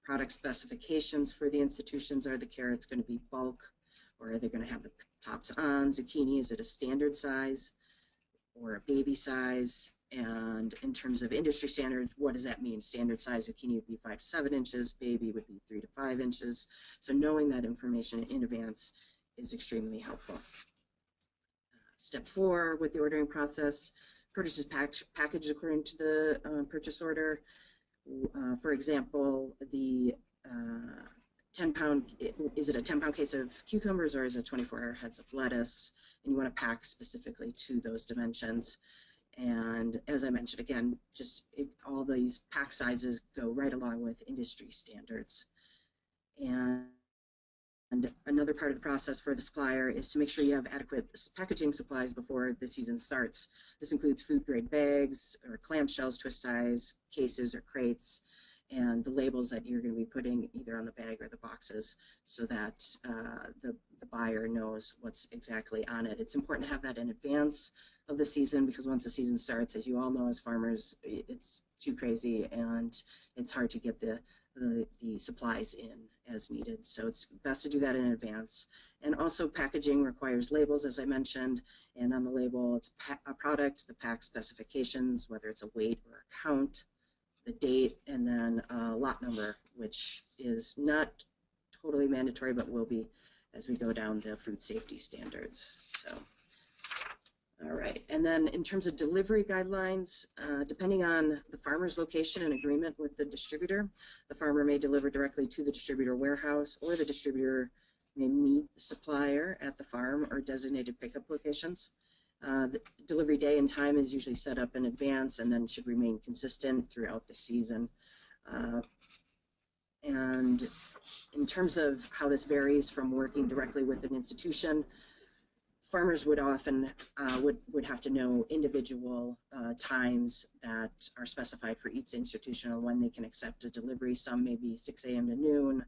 product specifications for the institutions, are the carrots going to be bulk, or are they going to have the tops on? Zucchini, is it a standard size or a baby size? And in terms of industry standards, what does that mean? Standard size zucchini would be 5 to 7 inches, baby would be 3 to 5 inches. So knowing that information in advance is extremely helpful. Step 4 with the ordering process, purchase is packaged according to the purchase order. For example, the 10-pound, is it a 10-pound case of cucumbers or is it 24 heads of lettuce? And you want to pack specifically to those dimensions. And as I mentioned, again, all these pack sizes go right along with industry standards. And another part of the process for the supplier is to make sure you have adequate packaging supplies before the season starts. This includes food grade bags or clamshells, twist ties, cases or crates, and the labels that you're going to be putting either on the bag or the boxes so that the buyer knows what's exactly on it. It's important to have that in advance of the season, because once the season starts, as you all know as farmers, it's too crazy and it's hard to get the supplies in as needed. So it's best to do that in advance. And also packaging requires labels, as I mentioned, and on the label it's a product, the pack specifications, whether it's a weight or a count, the date, and then lot number, which is not totally mandatory but will be as we go down the food safety standards. So all right, and then in terms of delivery guidelines, depending on the farmer's location and agreement with the distributor, the farmer may deliver directly to the distributor warehouse, or the distributor may meet the supplier at the farm or designated pickup locations. The delivery day and time is usually set up in advance and then should remain consistent throughout the season. And in terms of how this varies from working directly with an institution, farmers would often would have to know individual times that are specified for each institution on when they can accept a delivery. Some may be 6 a.m. to noon,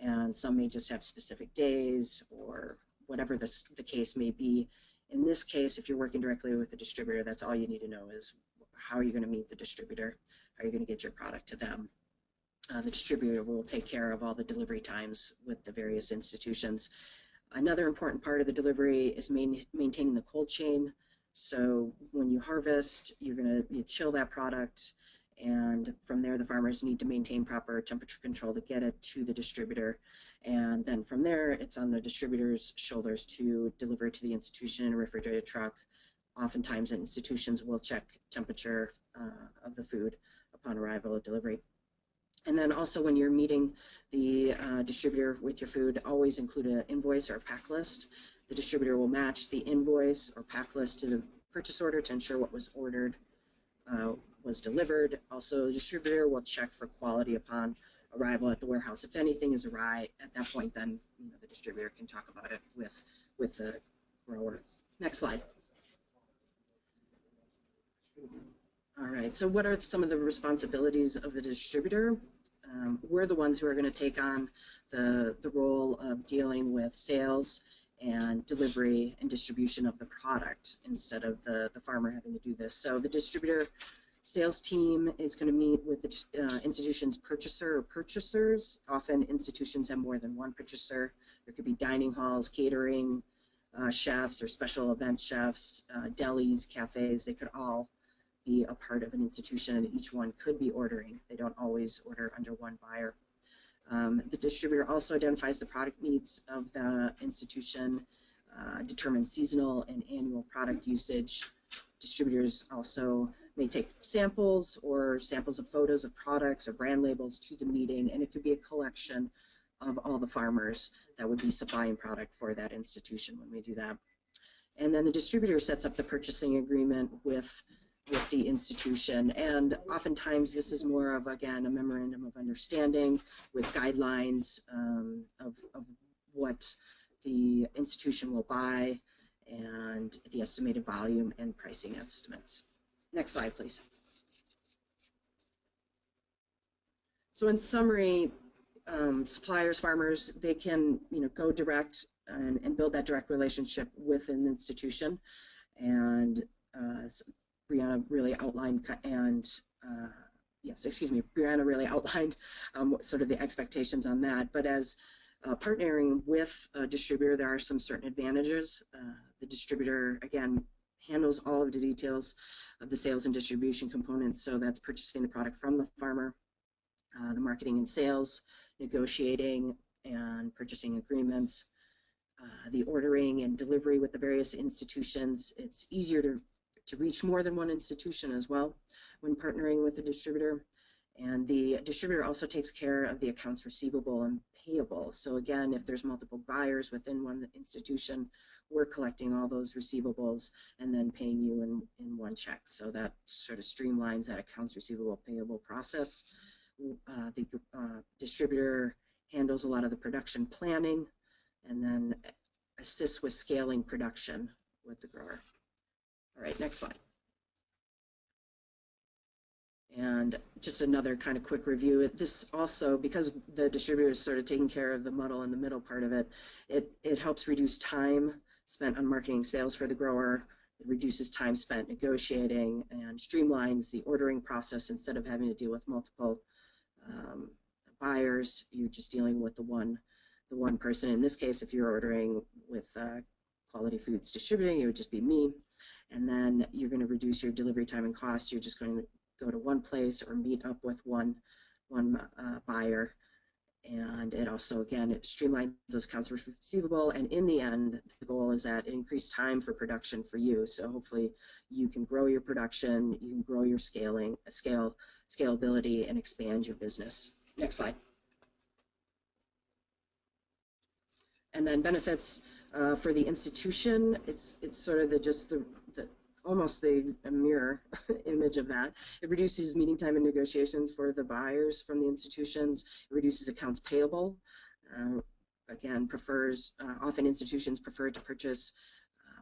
and some may just have specific days, or whatever the case may be. In this case, if you're working directly with a distributor, that's all you need to know is how are you going to meet the distributor? How are you going to get your product to them? The distributor will take care of all the delivery times with the various institutions. Another important part of the delivery is maintaining the cold chain. So when you harvest, you're going to chill that product, and from there the farmers need to maintain proper temperature control to get it to the distributor. And then from there, it's on the distributor's shoulders to deliver to the institution in a refrigerated truck. Oftentimes institutions will check temperature of the food upon arrival of delivery. And then also when you're meeting the distributor with your food, always include an invoice or a pack list. The distributor will match the invoice or pack list to the purchase order to ensure what was ordered was delivered. Also, the distributor will check for quality upon arrival at the warehouse. If anything is awry at that point, then the distributor can talk about it with the grower. Next slide. All right, so what are some of the responsibilities of the distributor? We're the ones who are going to take on the role of dealing with sales and delivery and distribution of the product instead of the farmer having to do this. So the distributor sales team is going to meet with the institution's purchaser or purchasers. Often institutions have more than one purchaser. There could be dining halls, catering chefs, or special event chefs, delis, cafes. They could all be a part of an institution, and each one could be ordering. They don't always order under one buyer. The distributor also identifies the product needs of the institution, determines seasonal and annual product usage. Distributors also may take samples or samples of photos of products or brand labels to the meeting, and it could be a collection of all the farmers that would be supplying product for that institution when we do that. And then the distributor sets up the purchasing agreement with the institution, and oftentimes this is more of, again, a memorandum of understanding with guidelines of what the institution will buy and the estimated volume and pricing estimates. Next slide, please. So in summary, suppliers, farmers, they can go direct and build that direct relationship with an institution. And Brianna really outlined, and Brianna really outlined sort of the expectations on that. But as partnering with a distributor, there are some certain advantages. The distributor, again, handles all of the details of the sales and distribution components. So that's purchasing the product from the farmer, the marketing and sales, negotiating and purchasing agreements, the ordering and delivery with the various institutions. It's easier to reach more than one institution as well when partnering with a distributor. And the distributor also takes care of the accounts receivable and payable. So again, if there's multiple buyers within one institution, we're collecting all those receivables and then paying you in one check. So that sort of streamlines that accounts receivable payable process. The distributor handles a lot of the production planning and then assists with scaling production with the grower. All right, next slide. And just another kind of quick review. This also, because the distributor is sort of taking care of the muddle and the middle part of it, it helps reduce time spent on marketing sales for the grower. It reduces time spent negotiating and streamlines the ordering process. Instead of having to deal with multiple buyers, you're just dealing with the one person. In this case, if you're ordering with Quality Foods Distributing, it would just be me. And then you're going to reduce your delivery time and costs. You're just going to go to one place or meet up with one buyer. And it also, again, it streamlines those accounts receivable. And in the end, the goal is that it increased time for production for you. So hopefully you can grow your production, you can grow your scalability, and expand your business. Next slide. And then benefits for the institution. It's sort of almost the mirror image of that. It reduces meeting time and negotiations for the buyers from the institutions. It reduces accounts payable. Again, often institutions prefer to purchase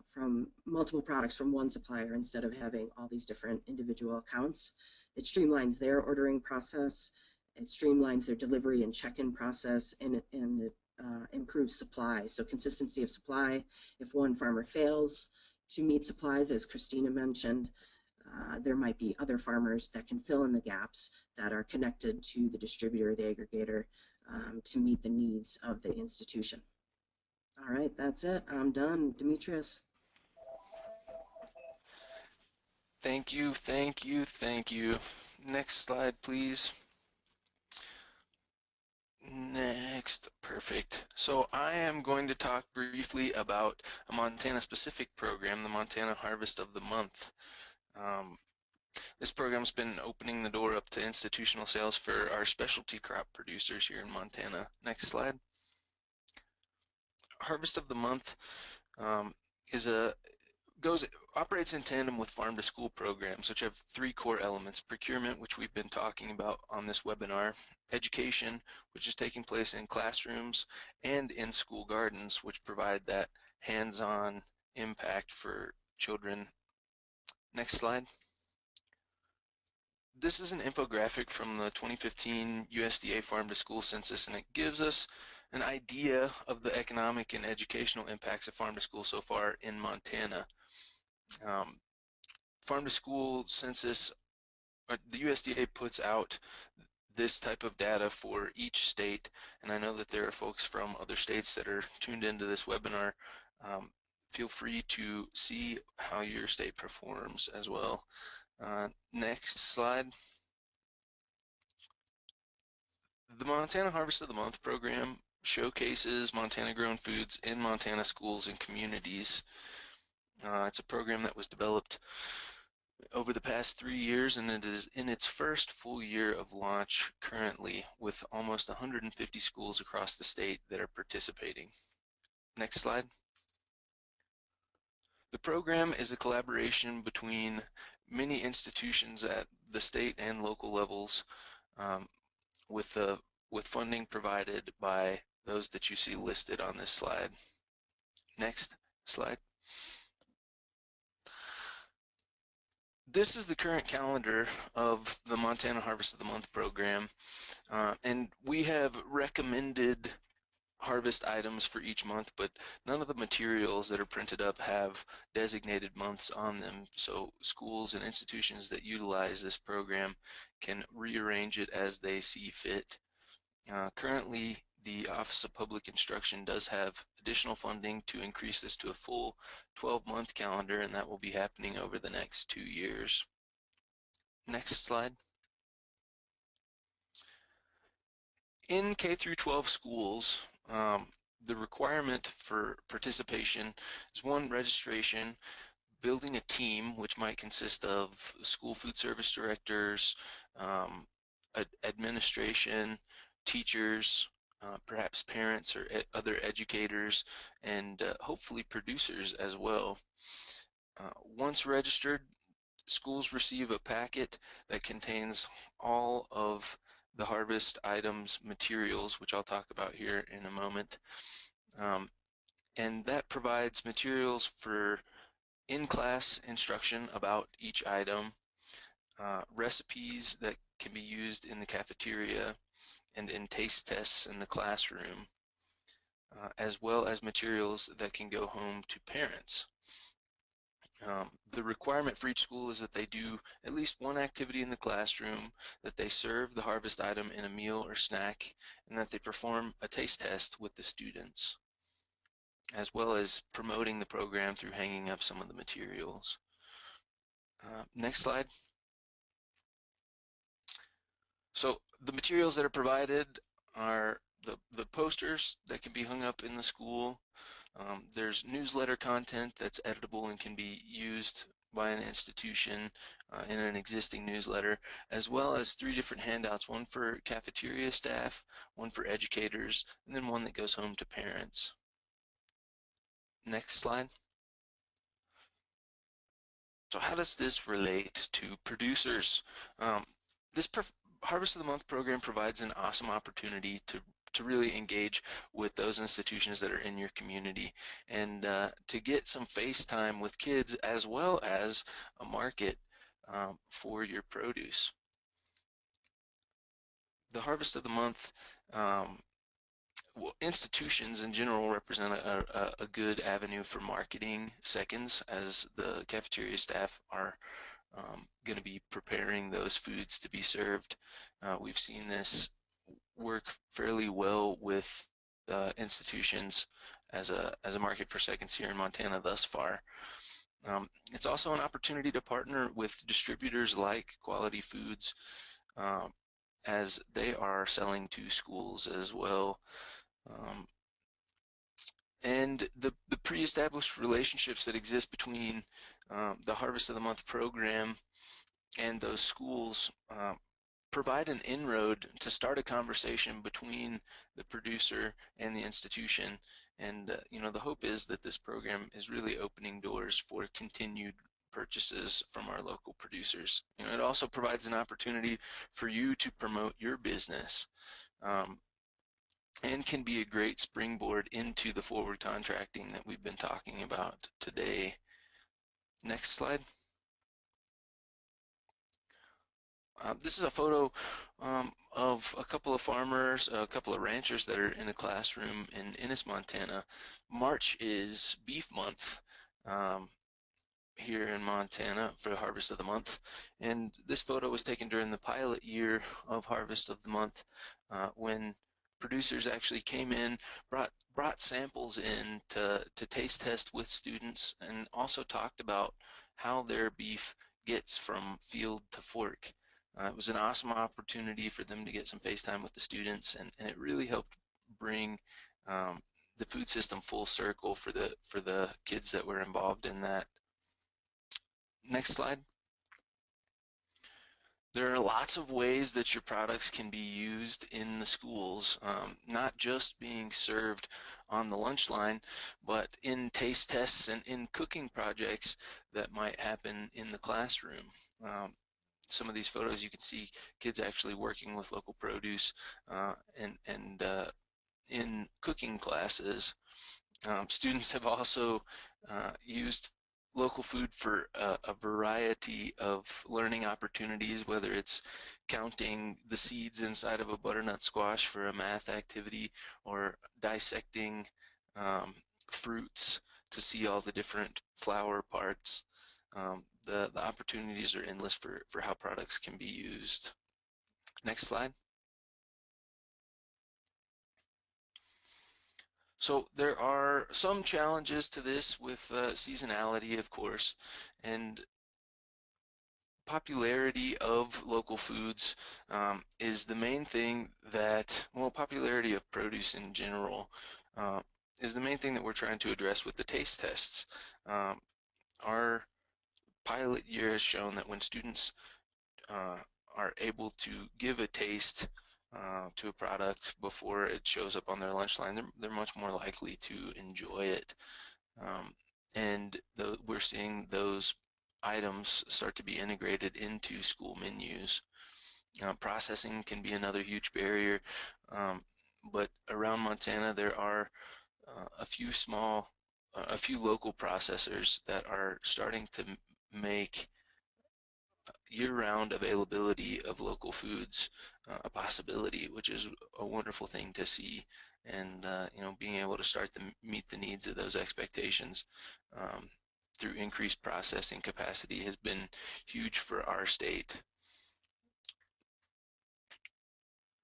from multiple products from one supplier instead of having all these different individual accounts. It streamlines their ordering process. It streamlines their delivery and check-in process, and it improves supply. So consistency of supply. If one farmer fails to meet supplies, as Christina mentioned, there might be other farmers that can fill in the gaps that are connected to the distributor, the aggregator, to meet the needs of the institution. All right, that's it. I'm done. Demetrius. Thank you, thank you, thank you. Next slide, please. Next, perfect. So I am going to talk briefly about a Montana-specific program, the Montana Harvest of the Month. This program's been opening the door up to institutional sales for our specialty crop producers here in Montana. Next slide. Harvest of the Month operates in tandem with farm to school programs, which have three core elements: procurement, which we've been talking about on this webinar; education, which is taking place in classrooms and in school gardens, which provide that hands-on impact for children. Next slide. This is an infographic from the 2015 USDA Farm to School Census, and it gives us an idea of the economic and educational impacts of farm to school so far in Montana. Farm to school census, the USDA puts out this type of data for each state, and I know that there are folks from other states that are tuned into this webinar. Feel free to see how your state performs as well. Next slide. The Montana Harvest of the Month program showcases Montana-grown foods in Montana schools and communities. It's a program that was developed over the past 3 years, and it is in its first full year of launch currently, with almost 150 schools across the state that are participating. Next slide. The program is a collaboration between many institutions at the state and local levels, um, with funding provided by those that you see listed on this slide. Next slide. This is the current calendar of the Montana Harvest of the Month program, and we have recommended harvest items for each month, but none of the materials that are printed up have designated months on them, so schools and institutions that utilize this program can rearrange it as they see fit. Currently, the Office of Public Instruction does have additional funding to increase this to a full 12-month calendar, and that will be happening over the next 2 years. Next slide. In K through 12 schools, the requirement for participation is one, registration, building a team, which might consist of school food service directors, administration, teachers, perhaps parents or other educators, and hopefully producers as well. Once registered, schools receive a packet that contains all of the harvest items materials, which I'll talk about here in a moment. And that provides materials for in-class instruction about each item, recipes that can be used in the cafeteria and in taste tests in the classroom, as well as materials that can go home to parents. The requirement for each school is that they do at least one activity in the classroom, that they serve the harvest item in a meal or snack, and that they perform a taste test with the students, as well as promoting the program through hanging up some of the materials. Next slide. So the materials that are provided are the posters that can be hung up in the school. There's newsletter content that's editable and can be used by an institution in an existing newsletter, as well as 3 different handouts, one for cafeteria staff, one for educators, and then one that goes home to parents. Next slide. So how does this relate to producers? This Harvest of the Month program provides an awesome opportunity to really engage with those institutions that are in your community, and to get some face time with kids, as well as a market for your produce. The Harvest of the Month, well, institutions in general represent a good avenue for marketing seconds, as the cafeteria staff are going to be preparing those foods to be served. We've seen this work fairly well with institutions as a market for seconds here in Montana thus far. It's also an opportunity to partner with distributors like Quality Foods, as they are selling to schools as well. And the pre-established relationships that exist between the Harvest of the Month program and those schools provide an inroad to start a conversation between the producer and the institution. And the hope is that this program is really opening doors for continued purchases from our local producers. It also provides an opportunity for you to promote your business, and can be a great springboard into the forward contracting that we've been talking about today. Next slide. This is a photo of a couple of farmers, a couple of ranchers that are in a classroom in Ennis, Montana. March is beef month here in Montana for the Harvest of the Month, and this photo was taken during the pilot year of Harvest of the Month, when producers actually came in, brought samples in to taste test with students, and also talked about how their beef gets from field to fork. It was an awesome opportunity for them to get some face time with the students, and it really helped bring um, the food system full circle for the kids that were involved in that. Next slide. There are lots of ways that your products can be used in the schools, not just being served on the lunch line, but in taste tests and in cooking projects that might happen in the classroom. Some of these photos you can see kids actually working with local produce and in cooking classes. Students have also used local food for a variety of learning opportunities, whether it's counting the seeds inside of a butternut squash for a math activity, or dissecting um, fruits to see all the different flower parts. The opportunities are endless for how products can be used. Next slide. So there are some challenges to this with seasonality, of course, and popularity of local foods is the main thing that, well, popularity of produce in general uh, is the main thing that we're trying to address with the taste tests. Um, our pilot year has shown that when students uh, are able to give a taste to a product before it shows up on their lunch line, they're much more likely to enjoy it. And we're seeing those items start to be integrated into school menus. Processing can be another huge barrier, but around Montana there are a few local processors that are starting to make year-round availability of local foods a possibility, which is a wonderful thing to see. And being able to start to meet the needs of those expectations um, through increased processing capacity has been huge for our state.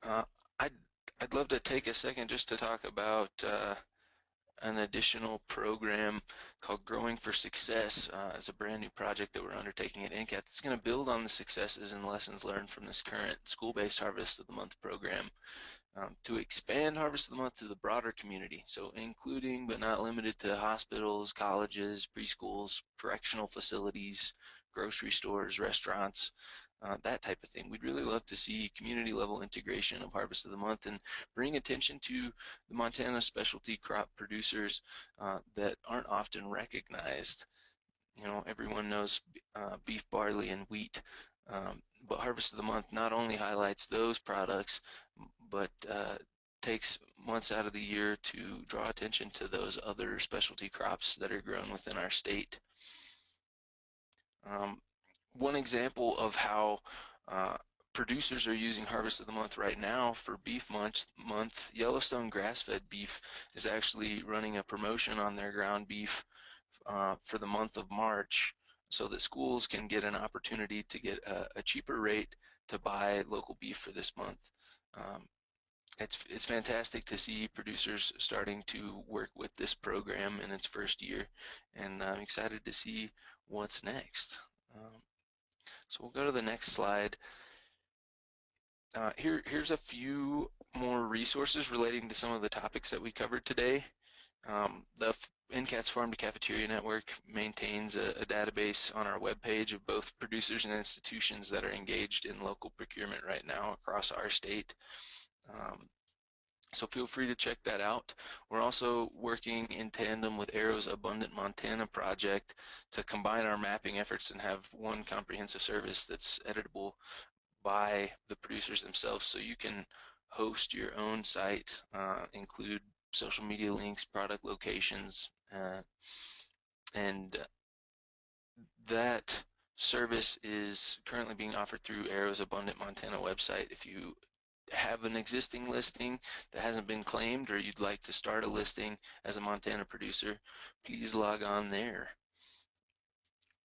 Uh, I'd, I'd love to take a second just to talk about an additional program called Growing for Success as a brand new project that we're undertaking at NCAT. It's going to build on the successes and lessons learned from this current school-based Harvest of the Month program to expand Harvest of the Month to the broader community, so including but not limited to hospitals, colleges, preschools, correctional facilities, grocery stores, restaurants, that type of thing. We'd really love to see community level integration of Harvest of the Month and bring attention to the Montana specialty crop producers that aren't often recognized. Everyone knows beef, barley, and wheat, but Harvest of the Month not only highlights those products, but takes months out of the year to draw attention to those other specialty crops that are grown within our state. One example of how producers are using Harvest of the Month right now for beef month, Yellowstone grass-fed beef is actually running a promotion on their ground beef for the month of March, so that schools can get an opportunity to get a cheaper rate to buy local beef for this month. It's fantastic to see producers starting to work with this program in its first year, and I'm excited to see what's next. So we'll go to the next slide. Here's a few more resources relating to some of the topics that we covered today. The NCAT's Farm to Cafeteria Network maintains a database on our webpage of both producers and institutions that are engaged in local procurement right now across our state. So feel free to check that out. We're also working in tandem with Arrow's Abundant Montana project to combine our mapping efforts and have one comprehensive service that's editable by the producers themselves, so you can host your own site, include social media links, product locations, and that service is currently being offered through Arrow's Abundant Montana website. If you have an existing listing that hasn't been claimed, or you'd like to start a listing as a Montana producer, please log on there.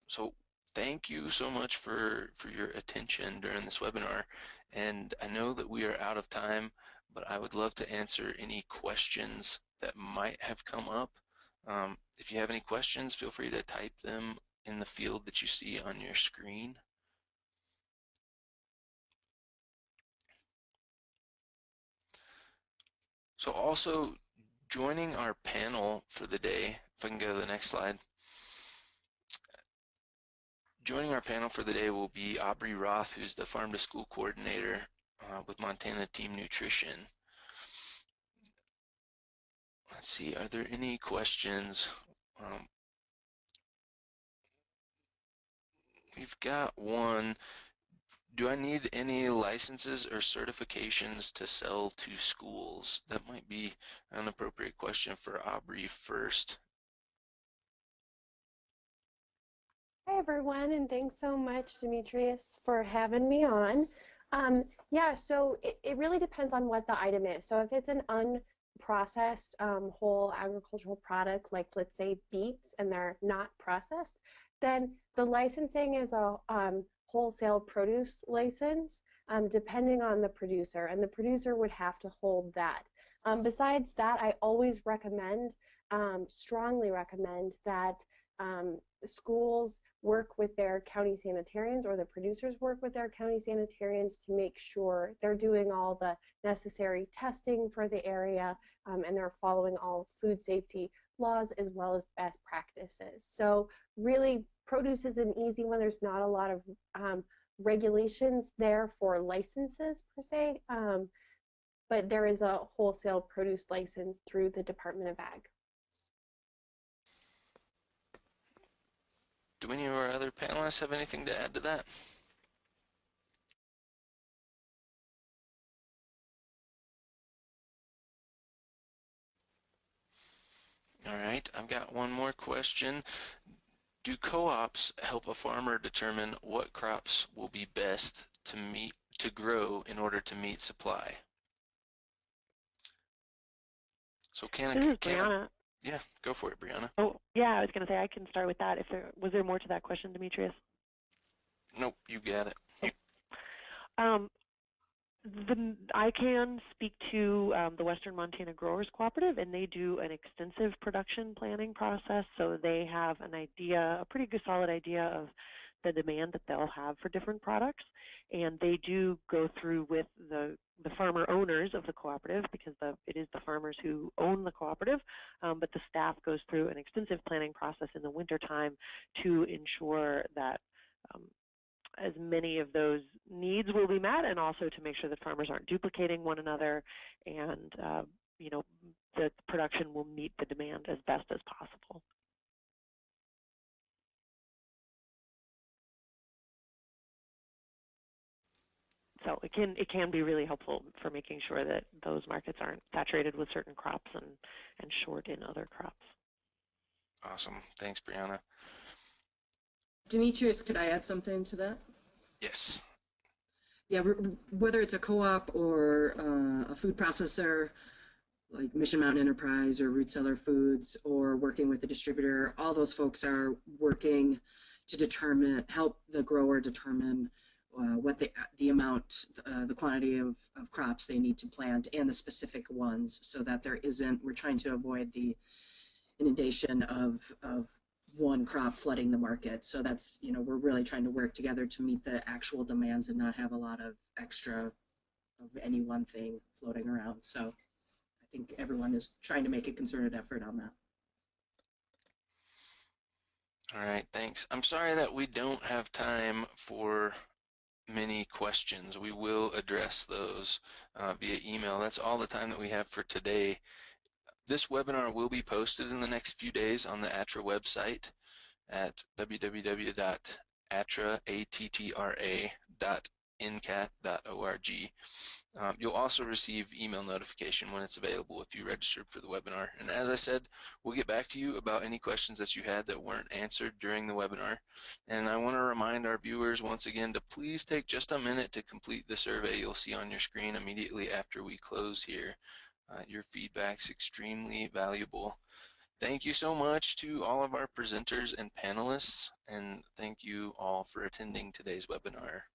So thank you so much for your attention during this webinar, and I know that we are out of time, but I would love to answer any questions that might have come up. If you have any questions, feel free to type them in the field that you see on your screen. So also joining our panel for the day, if I can go to the next slide. Joining our panel for the day will be Aubrey Roth, who's the Farm to School Coordinator with Montana Team Nutrition. Let's see, are there any questions? We've got one. Do I need any licenses or certifications to sell to schools? That might be an appropriate question for Aubrey first. Hi, everyone, and thanks so much, Demetrius, for having me on. Yeah, so it really depends on what the item is. So if it's an unprocessed whole agricultural product, like let's say beets, and they're not processed, then the licensing is a wholesale produce license, depending on the producer, and the producer would have to hold that. Besides that, I always recommend, strongly recommend that schools work with their county sanitarians, or the producers work with their county sanitarians to make sure they're doing all the necessary testing for the area, and they're following all food safety laws as well as best practices. So really, produce is an easy one. There's not a lot of regulations there for licenses per se, but there is a wholesale produce license through the Department of Ag. Do any of our other panelists have anything to add to that? All right, I've got one more question. Do co-ops help a farmer determine what crops will be best to grow in order to meet supply? So This is Brianna. Yeah, go for it, Brianna. Oh, yeah, I was going to say I can start with that. Was there more to that question, Demetrius? Nope, you got it. I can speak to the Western Montana Growers Cooperative, and they do an extensive production planning process, so they have an idea, a pretty good solid idea of the demand that they'll have for different products, and they do go through with the farmer owners of the cooperative, because it is the farmers who own the cooperative, but the staff goes through an extensive planning process in the wintertime to ensure that as many of those needs will be met, and also to make sure that farmers aren't duplicating one another, and the production will meet the demand as best as possible. So it can be really helpful for making sure that those markets aren't saturated with certain crops and short in other crops. Awesome. Thanks, Brianna. Demetrius, could I add something to that? Yes. Yeah, whether it's a co-op or a food processor like Mission Mountain Enterprise or Root Cellar Foods, or working with a distributor, all those folks are working to help the grower determine what the amount, the quantity of crops they need to plant, and the specific ones, so that we're trying to avoid the inundation of one crop flooding the market. So that's, we're really trying to work together to meet the actual demands and not have a lot of extra of any one thing floating around. So I think everyone is trying to make a concerted effort on that. All right, thanks. I'm sorry that we don't have time for many questions. We will address those via email. That's all the time that we have for today. This webinar will be posted in the next few days on the ATTRA website at www.attra.ncat.org. You'll also receive email notification when it's available if you registered for the webinar. And as I said, we'll get back to you about any questions that you had that weren't answered during the webinar. And I want to remind our viewers once again to please take just a minute to complete the survey you'll see on your screen immediately after we close here. Your feedback's extremely valuable. Thank you so much to all of our presenters and panelists, and thank you all for attending today's webinar.